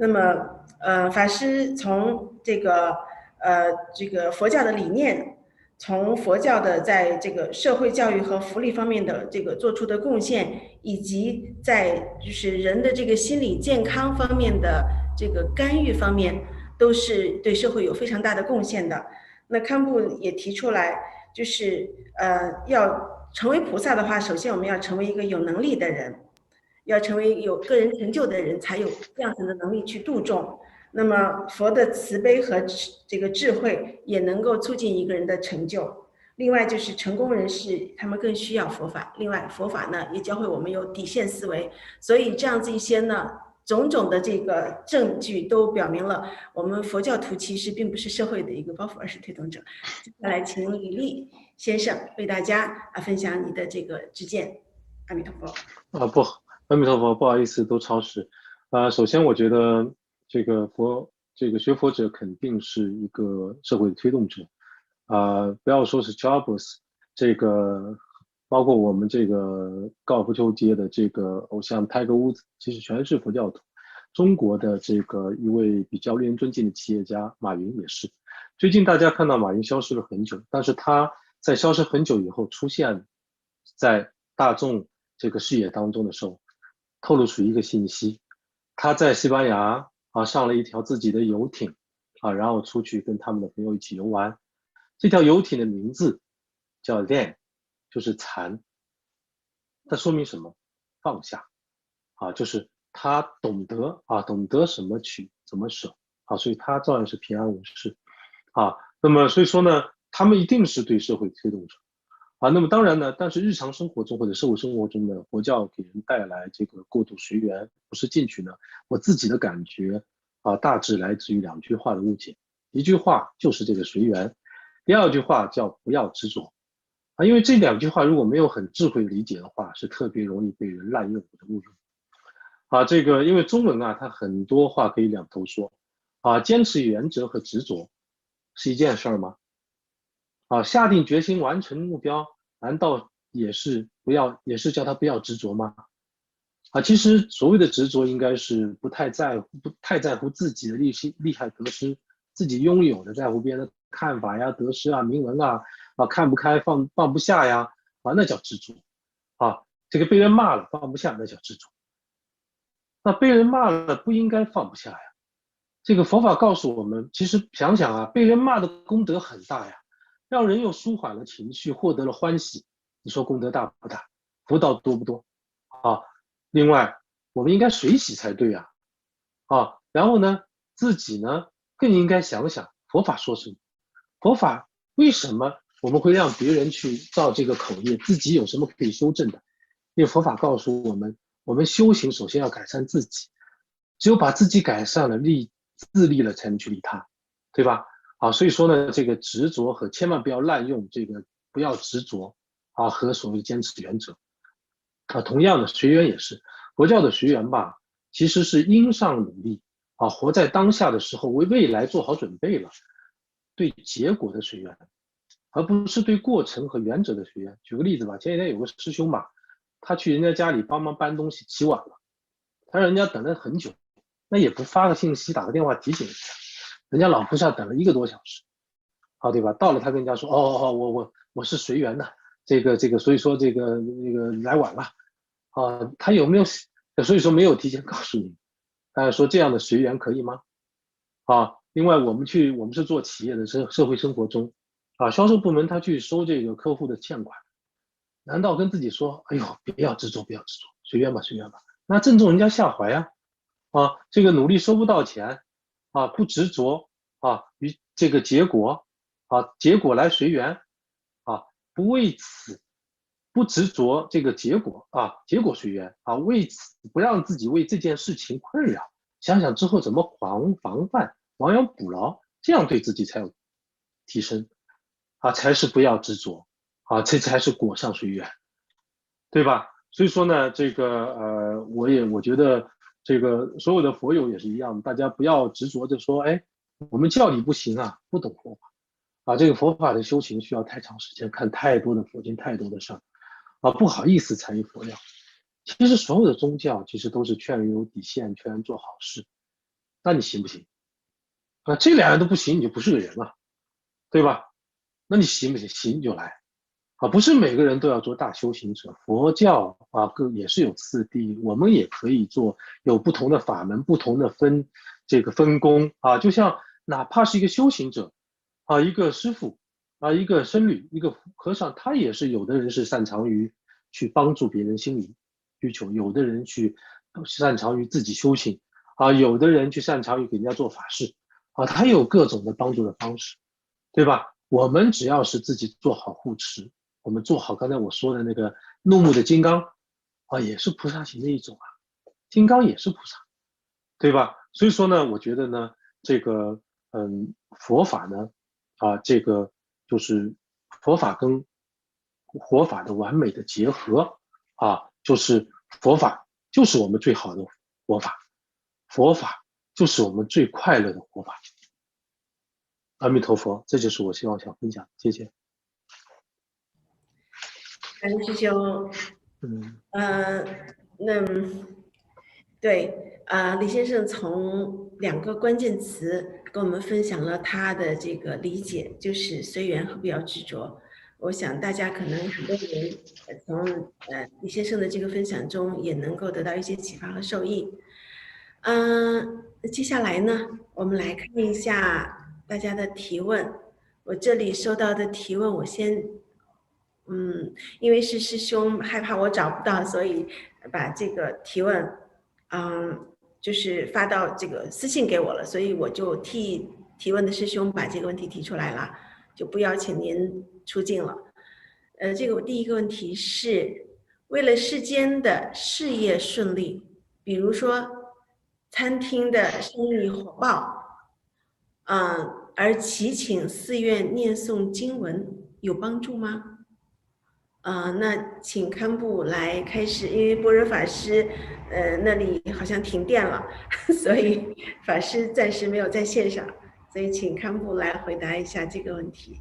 那么法师从这个佛教的理念，从佛教的在这个社会教育和福利方面的这个做出的贡献，以及在就是人的这个心理健康方面的这个干预方面，都是对社会有非常大的贡献的。那堪布也提出来，就是要成为菩萨的话，首先我们要成为一个有能力的人，要成为有个人成就的人，才有这样子的能力去度众。那么佛的慈悲和这个智慧也能够促进一个人的成就。另外就是成功人士，他们更需要佛法。另外佛法呢也教会我们有底线思维，所以这样子一些呢，种种的这个证据都表明了，我们佛教徒其实并不是社会的一个包袱，而是推动者。接下来请李立先生为大家分享你的这个知见。阿弥陀佛。阿弥陀佛，不好意思，都超时。首先我觉得这个学佛者肯定是一个社会的推动者。不要说是 Jobs， 这个包括我们这个高尔夫球界的这个偶像 Tiger Woods， 其实全是佛教徒。中国的这个一位比较令人尊敬的企业家马云也是。最近大家看到马云消失了很久，但是他在消失很久以后出现在大众这个视野当中的时候，透露出一个信息：他在西班牙上了一条自己的游艇然后出去跟他们的朋友一起游玩。这条游艇的名字叫 Zen， 就是禅。它说明什么？放下就是他懂得什么取，怎么舍所以他照样是平安无事那么所以说呢，他们一定是对社会推动者那么当然呢，但是日常生活中或者社会生活中呢，佛教给人带来这个过度随缘，不是进取呢？我自己的感觉大致来自于2句话的误解。一句话就是这个随缘，第2句话叫不要执着因为这2句话如果没有很智慧理解的话，是特别容易被人滥用或者误用这个因为中文它很多话可以两头说坚持原则和执着是一件事吗？下定决心完成目标，难道也是叫他不要执着吗？其实所谓的执着应该是不太在乎自己的利害得失，自己拥有的，在乎别人的看法呀、得失名闻看不开放不下呀那叫执着这个被人骂了放不下，那叫执着。那被人骂了不应该放不下呀。这个佛法告诉我们，其实想想被人骂的功德很大呀，让人又舒缓了情绪，获得了欢喜，你说功德大不大？福报多不多另外我们应该随喜才对然后呢自己呢更应该想想佛法说什么，佛法为什么我们会让别人去造这个口业，自己有什么可以修正的？因为佛法告诉我们，我们修行首先要改善自己，只有把自己改善了，自利了，才能去利他，对吧？所以说呢，这个执着和千万不要滥用这个不要执着和所谓坚持原则同样的随缘也是，佛教的随缘吧，其实是因上努力活在当下的时候，为未来做好准备了，对结果的随缘，而不是对过程和原则的随缘。举个例子吧，前几天有个师兄吧，他去人家家里帮忙搬东西，起晚了，他让人家等了很久，那也不发个信息打个电话提醒一下，人家老菩萨等了1个多小时对吧？到了他跟人家说我是随缘的，这个所以说这个来晚了他有没有所以说没有提前告诉你，说这样的随缘可以吗另外我们是做企业的社会生活中销售部门他去收这个客户的欠款，难道跟自己说哎呦不要执着随缘吧那正中人家下怀这个努力收不到钱不执着与这个结果结果来随缘不为此不执着这个结果结果随缘为此不让自己为这件事情困扰，想想之后怎么防范亡羊补牢，这样对自己才有提升才是不要执着这才是果上随缘，对吧？所以说呢，这个我觉得这个所有的佛友也是一样，大家不要执着着说我们教理不行不懂佛法这个佛法的修行需要太长时间，看太多的佛经，太多的事不好意思参与佛教。其实所有的宗教其实都是劝人有底线，劝人做好事那你行不行？这两样都不行，你就不是个人了，对吧？那你行不行？行就来。不是每个人都要做大修行者，佛教也是有次第，我们也可以做，有不同的法门，不同的分工就像哪怕是一个修行者一个师父一个僧侣，一个和尚，他也是有的人是擅长于去帮助别人心理需求，有的人去擅长于自己修行有的人去擅长于给人家做法事他有各种的帮助的方式，对吧？我们只要是自己做好护持，我们做好刚才我说的那个怒目的金刚也是菩萨行的一种金刚也是菩萨，对吧？所以说呢，我觉得呢，这个佛法呢这个就是佛法跟活法的完美的结合就是佛法就是我们最好的活法，佛法就是我们最快乐的活法。阿弥陀佛，这就是我想分享，谢谢。感恩师兄。那对李先生从2个关键词跟我们分享了他的这个理解，就是随缘和不要执着。我想大家可能很多人从李先生的这个分享中也能够得到一些启发和受益。接下来呢，我们来看一下大家的提问。我这里收到的提问，我先因为是师兄害怕我找不到，所以把这个提问就是发到这个私信给我了，所以我就替提问的师兄把这个问题提出来了，就不邀请您出镜了。这个第一个问题是，为了世间的事业顺利，比如说餐厅的生意火爆，而祈请寺院念诵经文有帮助吗？那请堪布来开始，因为般若法师那里好像停电了，所以法师暂时没有在线上，所以请堪布来回答一下这个问题。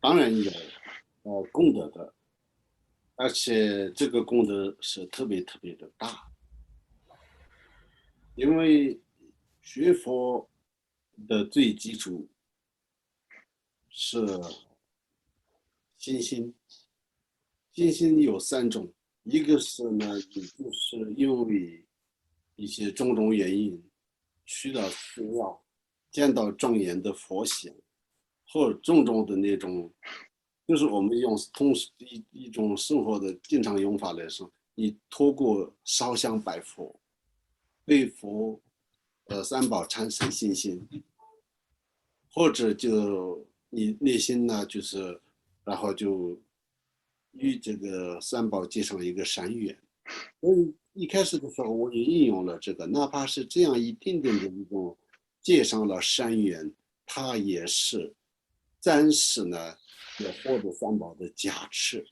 当然有功德的，而且这个功德是特别特别的大，因为学佛的最基础是信心。信心有3种，一个是呢，就是因为一些种种原因去到寺庙，见到庄严的佛像，或者种种的那种，就是我们用一种生活的经常用法来说，你透过烧香拜佛，对佛三宝产生信心，或者就你内心呢就是然后就与这个三宝结成一个善缘。所以一开始的时候我也应用了这个，哪怕是这样一点点的一种结上了善缘，它也是暂时呢也获得三宝的加持，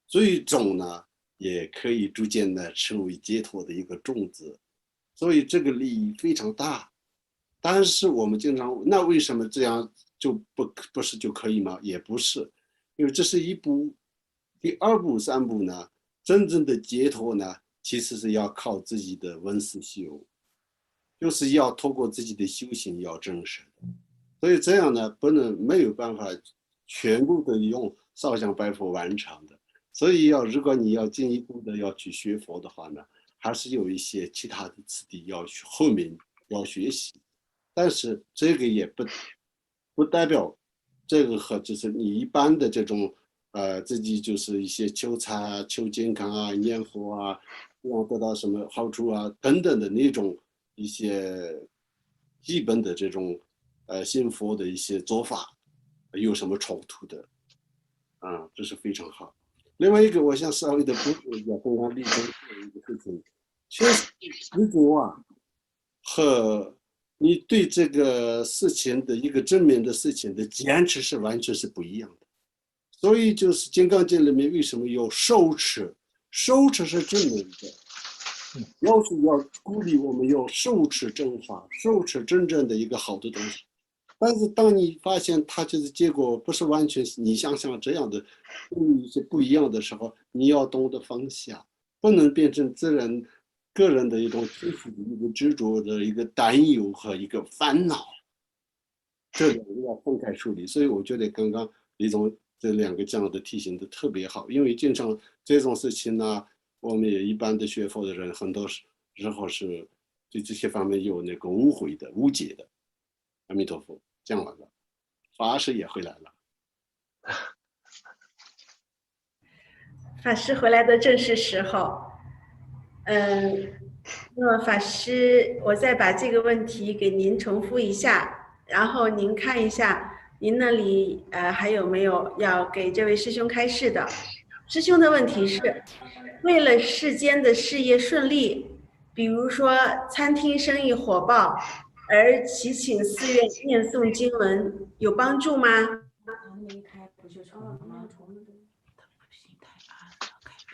最终呢也可以逐渐的成为解脱的一个种子，所以这个利益非常大。但是我们经常，那为什么这样就不是就可以吗？也不是，因为这是一步，第2步、3步呢，真正的解脱呢，其实是要靠自己的闻思修，就是要透过自己的修行要真实的。所以这样呢，没有办法全部的用烧香拜佛完成的。所以如果你要进一步的要去学佛的话呢，还是有一些其他的次第要后面要学习。但是这个也不代表这个和就是你一般的这种自己就是一些求财求健康念佛要得到什么好处等等的那种一些基本的这种信佛的一些做法有什么冲突的这是非常好。另外一个我想稍微的补充一下刚刚立功的一个事情，确实执着和你对这个事情的一个正面的事情的坚持是完全是不一样的。所以就是《金刚经》里面为什么要受持？受持是正面的，要鼓励我们要受持正法，受持真正的一个好的东西。但是当你发现它就是结果不是完全是你想象这样的，跟你是不一样的时候，你要懂得放下，不能变成个人的一种情绪的一个执着的一个担忧和一个烦恼，这两个要分开处理。所以我觉得刚刚李总这两个这样的提醒的特别好，因为经常这种事情呢，我们也一般的学佛的人很多时候是对这些方面有那个误会的、误解的。阿弥陀佛，讲完了，法师也回来了。法师回来的正是时候。那么法师，我再把这个问题给您重复一下，然后您看一下您那里还有没有要给这位师兄开示的。师兄的问题是，为了世间的事业顺利，比如说餐厅生意火爆，而祈请寺院念诵经文，有帮助吗？没开不就重了吗？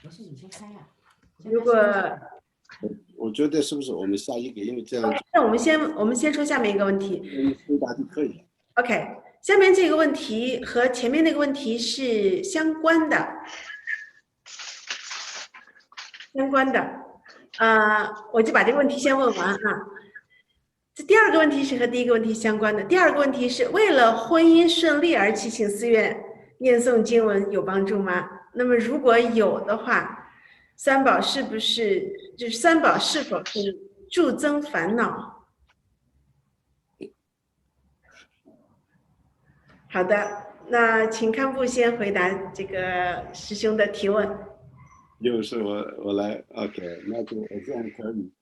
没事，你先开呀。如果我觉得是不是我们下一个，因为这样，那我们先说下面一个问题。回答就可以了。OK， 下面这个问题和前面那个问题是相关的，我就把这个问题先问完啊。这第二个问题是和第一个问题相关的。第二个问题是为了婚姻顺利而祈请寺院念诵经文有帮助吗？那么如果有的话，三宝是否是助增烦恼？好的，那请堪布先回答这个师兄的提问。又是我来 ，OK， 那就我这样可以。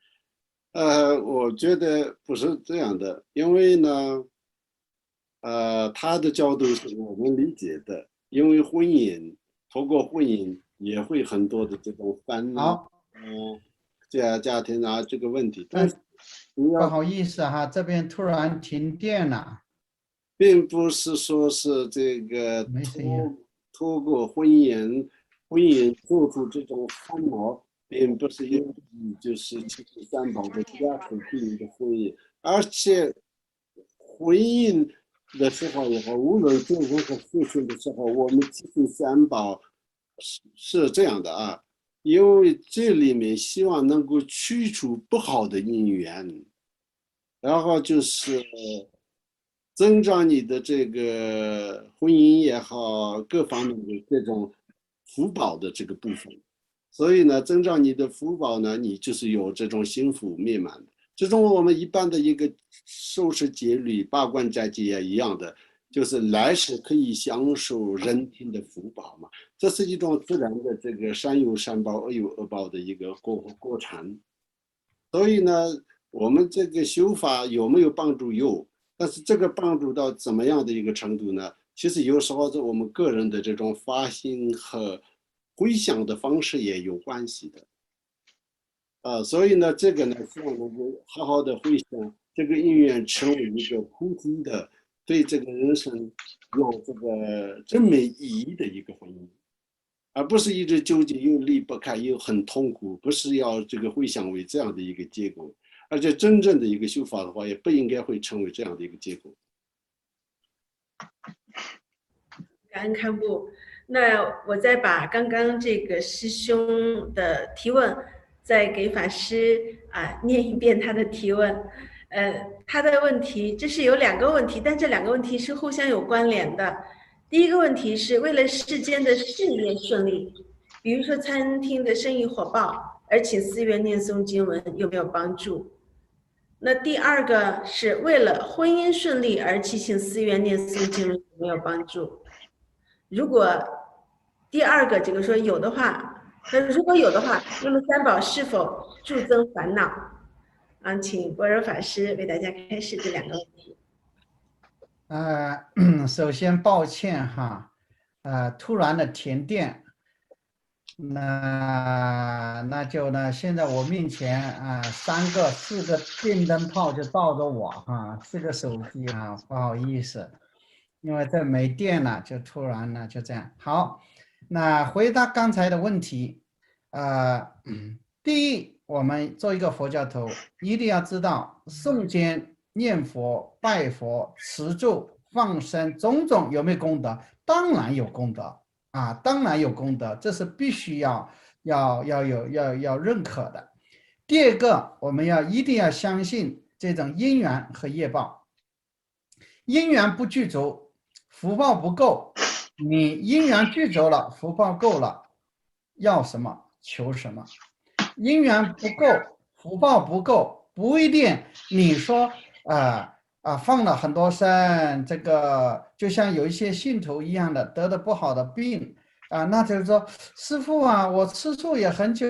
我觉得不是这样的，因为呢，他的角度是我们理解的，因为透过婚姻也会很多的这种烦恼，家庭啊这个问题，但是不好意思哈，这边突然停电了，并不是说是这个透过婚姻做出这种烦恼，并不是因为就是七十三宝的家庭婚姻的婚姻，而且婚姻的时候也好，无论结婚和复婚的时候，我们七十三宝是这样的啊，因为这里面希望能够去除不好的因缘，然后就是增长你的这个婚姻也好，各方面的这种福报的这个部分。所以呢，增长你的福报呢，你就是有这种幸福美满的。这种我们一般的一个受持戒律、八关斋戒也一样的，就是来世可以享受人天的福报嘛。这是一种自然的这个善有善报、恶有恶报的一个过程。所以呢，我们这个修法有没有帮助？有，但是这个帮助到怎么样的一个程度呢？其实有时候是我们个人的这种发心和回想的方式也有关系的。所以呢，这个呢，希望能够好好的回想这个因缘，成为一个菩提的，对这个人生有这个真美意义的一个婚姻，而不是一直纠结又离不开又很痛苦，不是要这个回想为这样的一个结果。而且真正的一个修法的话，也不应该会成为这样的一个结果。感恩堪布。那我再把刚刚这个师兄的提问再给法师念一遍他的提问。他的问题，这是有两个问题，但这两个问题是互相有关联的。第一个问题是为了世间的事业顺利，比如说餐厅的生意火爆，而请寺院念诵经文有没有帮助？那第二个是为了婚姻顺利而祈请寺院念诵经文有没有帮助？如果第二个这个说有的话，那如果有的话，那么三宝是否助增烦恼？请般若法师为大家开示这两个问题。首先抱歉哈，突然的停电，那就呢，现在我面前3个4个电灯泡就照着我哈，4个手机不好意思，因为这没电了，就突然呢就这样。好，那回答刚才的问题，第一，我们做一个佛教徒，一定要知道诵经念佛、拜佛、持咒、放生种种有没有功德？当然有功德啊，当然有功德，这是必须要认可的。第二个，我们一定要相信这种因缘和业报。因缘不具足，福报不够。你因缘具足了，福报够了，要什么求什么。因缘不够，福报不够，不一定。你说放了很多生，这个就像有一些信徒一样的，得的不好的病啊，那就是说，师父啊，我吃素也很久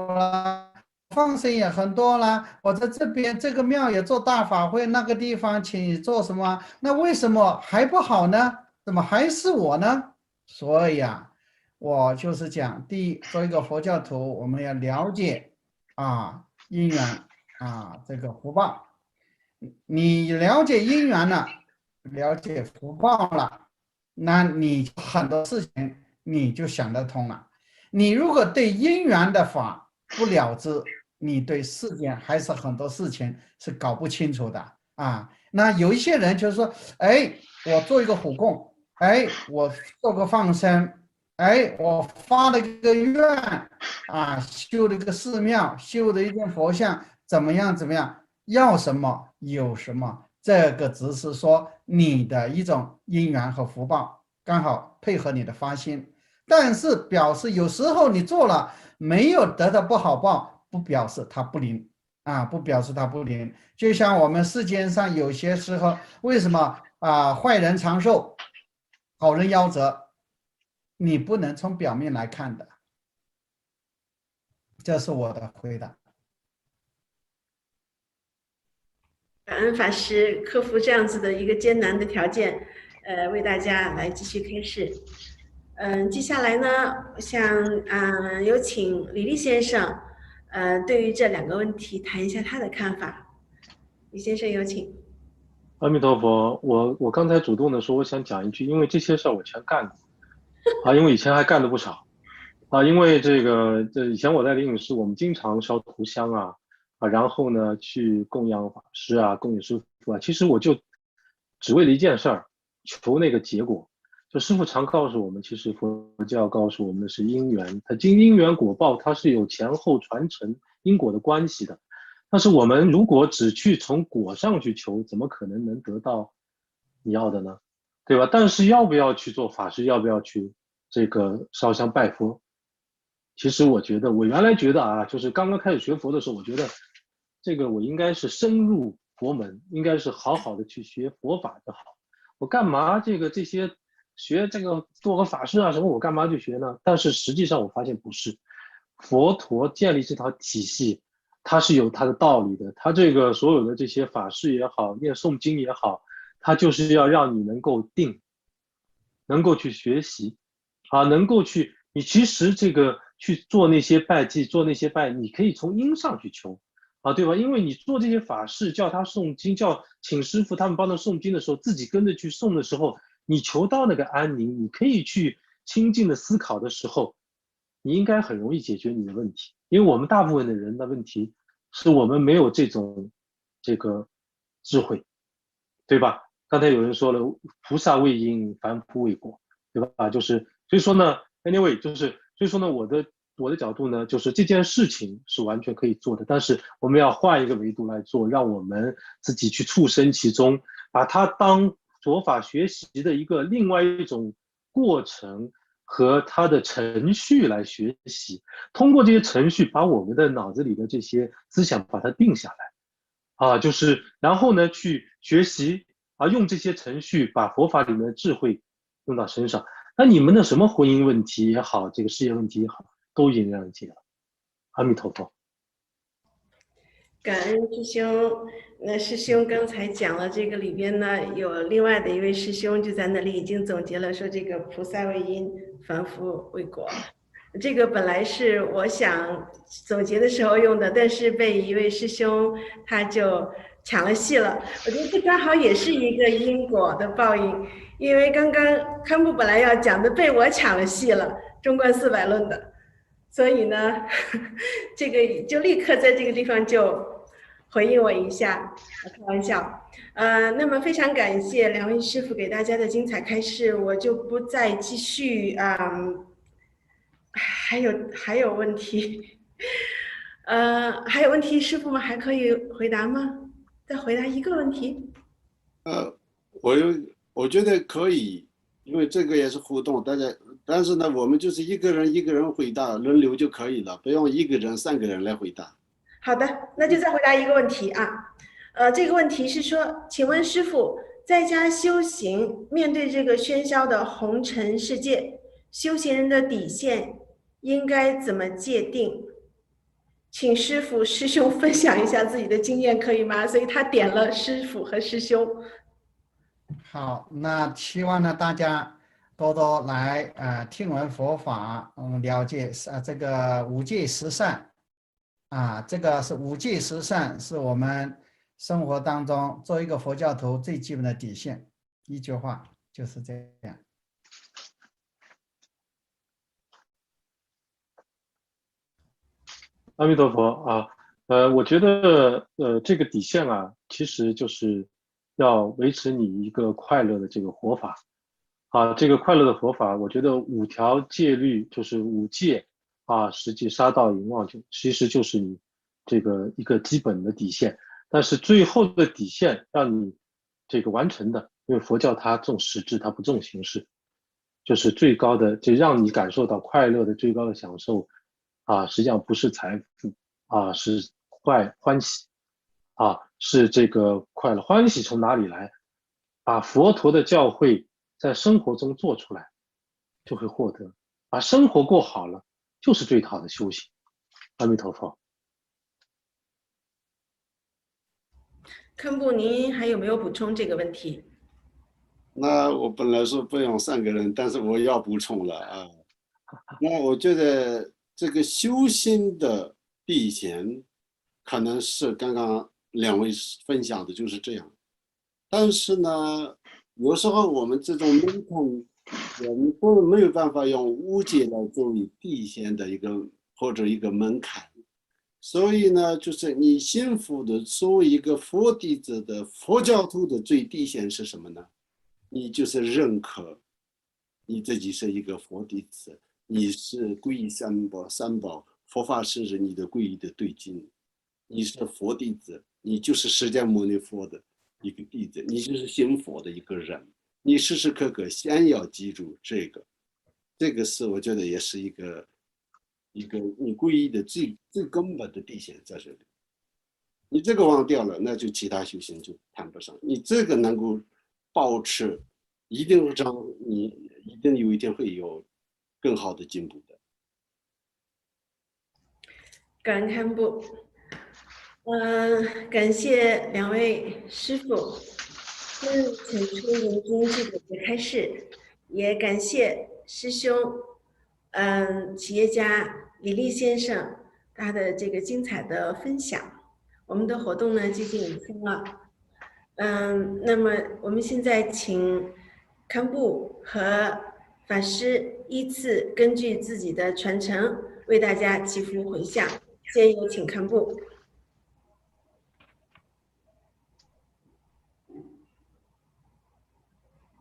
了。放生也很多了，我在这边这个庙也做大法会，那个地方请你做什么？那为什么还不好呢？怎么还是我呢？所以我就是讲，第一，做一个佛教徒，我们要了解因缘这个福报。你了解因缘了，了解福报了，那你很多事情你就想得通了。你如果对因缘的法不了知，你对世间还是很多事情是搞不清楚的那有一些人就是说，我做一个虎供，我做个放生，我发了一个愿修了一个寺庙，修了一尊佛像，怎么样怎么样，要什么有什么，这个只是说你的一种因缘和福报，刚好配合你的发心，但是表示有时候你做了没有得到不好报，不表示它不灵不表示它不灵。就像我们世间上有些时候，为什么坏人长寿，好人夭折，你不能从表面来看的。这是我的回答。感恩法师克服这样子的一个艰难的条件，为大家来继续开示。接下来呢，我想有请李立先生，对于这两个问题谈一下他的看法。李先生有请。阿弥陀佛，我刚才主动的说，我想讲一句，因为这些事儿我全干过因为以前还干的不少因为以前我在灵隐寺，我们经常烧头香然后呢去供养法师供养师父其实我就只为了一件事儿，求那个结果。就师父常告诉我们，其实佛教告诉我们的是因缘，它因缘果报，它是有前后传承因果的关系的。但是我们如果只去从果上去求，怎么可能得到你要的呢？对吧？但是要不要去做法事，要不要去这个烧香拜佛？其实我原来觉得就是刚刚开始学佛的时候，我觉得这个我应该是深入佛门，应该是好好的去学佛法就好。我干嘛这些学这个做个法事什么，我干嘛去学呢？但是实际上我发现不是，佛陀建立这套体系，它是有它的道理的。它这个所有的这些法事也好，念诵经也好，它就是要让你能够定，能够去学习能够去你其实这个去做那些拜祭，做那些拜，你可以从因上去求对吧？因为你做这些法事，叫他诵经，叫请师父他们帮他诵经的时候，自己跟着去诵的时候，你求到那个安宁，你可以去清静的思考的时候，你应该很容易解决你的问题。因为我们大部分的人的问题是我们没有这个智慧，对吧？刚才有人说了，菩萨为因，凡夫为果，对吧？就是所以说呢 ，anyway， 就是所以说呢，我的角度呢，就是这件事情是完全可以做的，但是我们要换一个维度来做，让我们自己去处身其中，把它当佛法学习的一个另外一种过程和它的程序来学习，通过这些程序，把我们的脑子里的这些思想把它定下来就是然后呢去学习用这些程序把佛法里面的智慧用到身上。那你们的什么婚姻问题也好，这个事业问题也好，都迎刃而解了。阿弥陀佛。感恩师兄。那师兄刚才讲了这个里边呢，有另外的一位师兄就在那里已经总结了，说这个菩萨为因，凡夫为果。这个本来是我想总结的时候用的，但是被一位师兄他就抢了戏了。我觉得这刚好也是一个因果的报应，因为刚刚堪布本来要讲的被我抢了戏了，中观400论的，所以呢，这个就立刻在这个地方就回应我一下，开玩笑。那么非常感谢两位师傅给大家的精彩开示，我就不再继续。还有问题，还有问题，师傅们还可以回答吗？再回答一个问题。我我觉得可以，因为这个也是互动，大家，但是呢，我们就是一个人一个人回答，轮流就可以了，不用一个人3个人来回答。好的，那就再回答一个问题啊。这个问题是说，请问师傅，在家修行，面对这个喧嚣的红尘世界，修行人的底线应该怎么界定？请师傅、师兄分享一下自己的经验，可以吗？所以他点了师傅和师兄。好，那希望呢大家多多来听闻佛法，了解这个五戒十善这个是五戒十善，是我们生活当中做一个佛教徒最基本的底线。一句话就是这样。阿弥陀佛啊，我觉得这个底线啊，其实就是要维持你一个快乐的这个活法啊，这个快乐的活法，我觉得5条戒律就是5戒啊，实际杀盗淫妄酒，其实就是你这个一个基本的底线，但是最后的底线让你这个完成的，因为佛教它重实质，它不重形式，就是最高的，就让你感受到快乐的最高的享受啊，实际上不是财富啊，是欢喜啊，是这个快乐。欢喜从哪里来？把佛陀的教诲在生活中做出来，就会获得。把生活过好了，就是最好的修行。阿弥陀佛。堪布，您还有没有补充这个问题？那我本来说不用3个人，但是我要补充了啊。那我觉得这个修心的底线，可能是刚刚2位分享的就是这样。但是呢，有时候我们这种门槛，我们都没有办法用无戒来作为底线的一个或者一个门槛。所以呢，就是你幸福的作为一个佛弟子的佛教徒的最底线是什么呢？你就是认可你自己是一个佛弟子，你是皈依三宝，佛法是你的皈依的对境，你是佛弟子，你就是释迦牟尼佛的一个弟子，你就是信佛的一个人，你时时刻刻先要记住这个，这个是我觉得也是一个你皈依的最根本的底线在这里。你这个忘掉了，那就其他修行就谈不上。你这个能够保持，一定让你一定有一天会有更好的进步的。感恩堪布。感谢2位师傅请出引经据典的开示，也感谢师兄，企业家李立先生他的这个精彩的分享。我们的活动呢接近尾声了，那么我们现在请堪布和法师依次根据自己的传承为大家祈福回向。先有请堪布。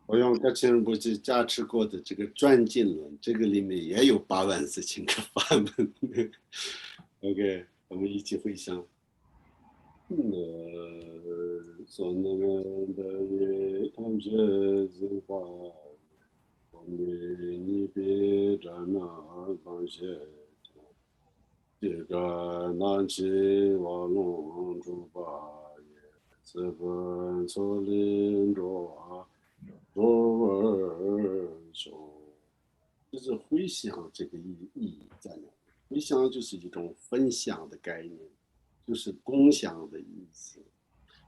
我用格钦仁波切加持过的这个转经论，这个里面也有84000个法门。OK， 我们一起回向。所能的也同学自化，我们你别站那方向，这个南起瓦龙珠巴也，此本错林着啊。说，就是回想这个意义在哪？回想就是一种分享的概念，就是共享的意思。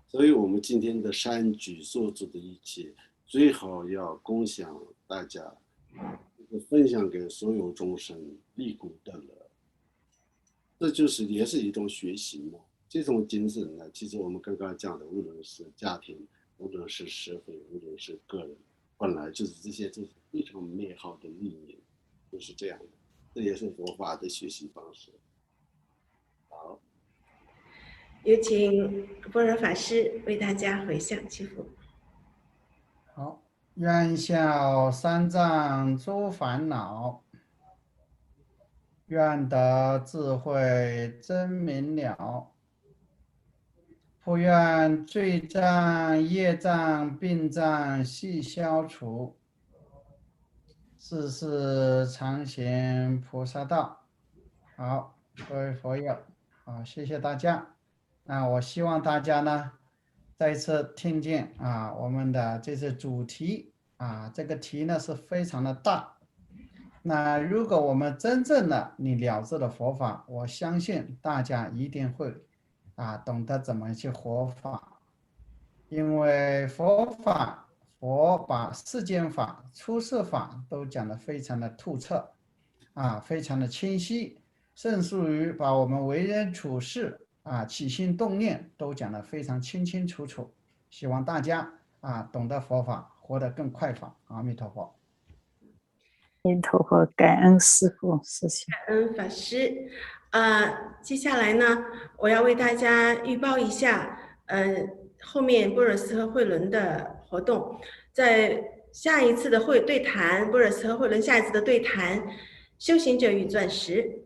所以我们今天的善举所做的一切，最好要共享大家，分享给所有众生，利苦得乐。这就是也是一种学习嘛。这种精神呢，其实我们刚刚讲的，无论是家庭，无论是社会，无论是个人，本来就是这些就是非常美好的理念，就是这样的。这也是佛法的学习方式。好，有请般若法师为大家回向祈福。好，愿消三障诸烦恼，愿得智慧真明了，不愿罪障业障病障悉消除，世世常行菩萨道。好，各位佛友，好，谢谢大家。那我希望大家呢，再次听见我们的这次主题这个题呢是非常的大。那如果我们真正的你了知了佛法，我相信大家一定会懂得怎么去活法，因为佛把世间法、出世法都讲得非常的透彻非常的清晰，甚至于把我们为人处事起心动念都讲得非常清清楚楚。希望大家懂得佛法，活得更快法。阿弥陀佛。阿弥陀佛，感恩师父，谢谢。感恩法师。接下来呢，我要为大家预报一下，后面般若寺和慧伦的活动。在下一次的对谈，般若寺和慧伦下一次的对谈，修行者与钻石，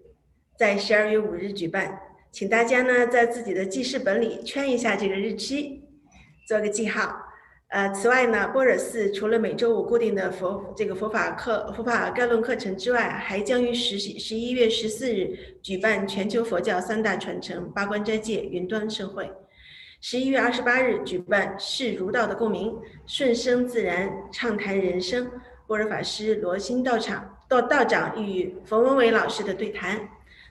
在12月5日举办，请大家呢在自己的记事本里圈一下这个日期，做个记号。此外呢，般若寺除了每周5固定的佛法概论课程之外，还将于11月14日举办全球佛教3大传承八关斋戒云端盛会，11月28日举办视儒道的共鸣，顺生自然畅谈人生，般若法师罗新道长与冯文伟老师的对谈。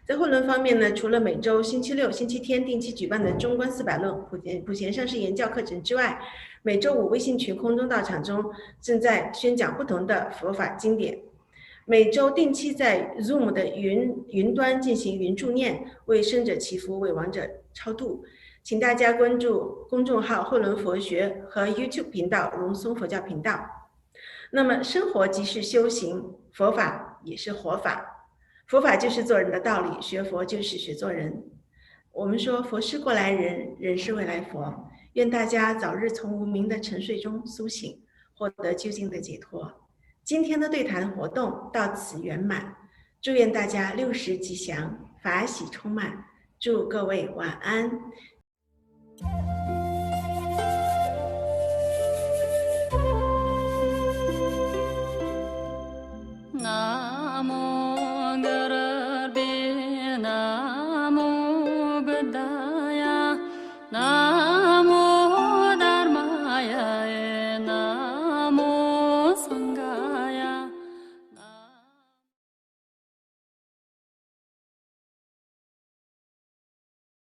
在慧伦方面呢，除了每周星期六、星期天定期举办的中观400论普贤上师言教课程之外，每周5微信群空中道场中正在宣讲不同的佛法经典。每周定期在 Zoom 的云端进行云助念，为生者祈福，为亡者超度。请大家关注公众号慧伦佛学和 YouTube 频道荣松佛教频道。那么生活即是修行，佛法也是活法。佛法就是做人的道理，学佛就是学做人。我们说佛是过来人，人是未来佛。愿大家早日从无明的沉睡中苏醒，获得究竟的解脱。今天的对谈活动到此圆满，祝愿大家60吉祥，法喜充满，祝各位晚安。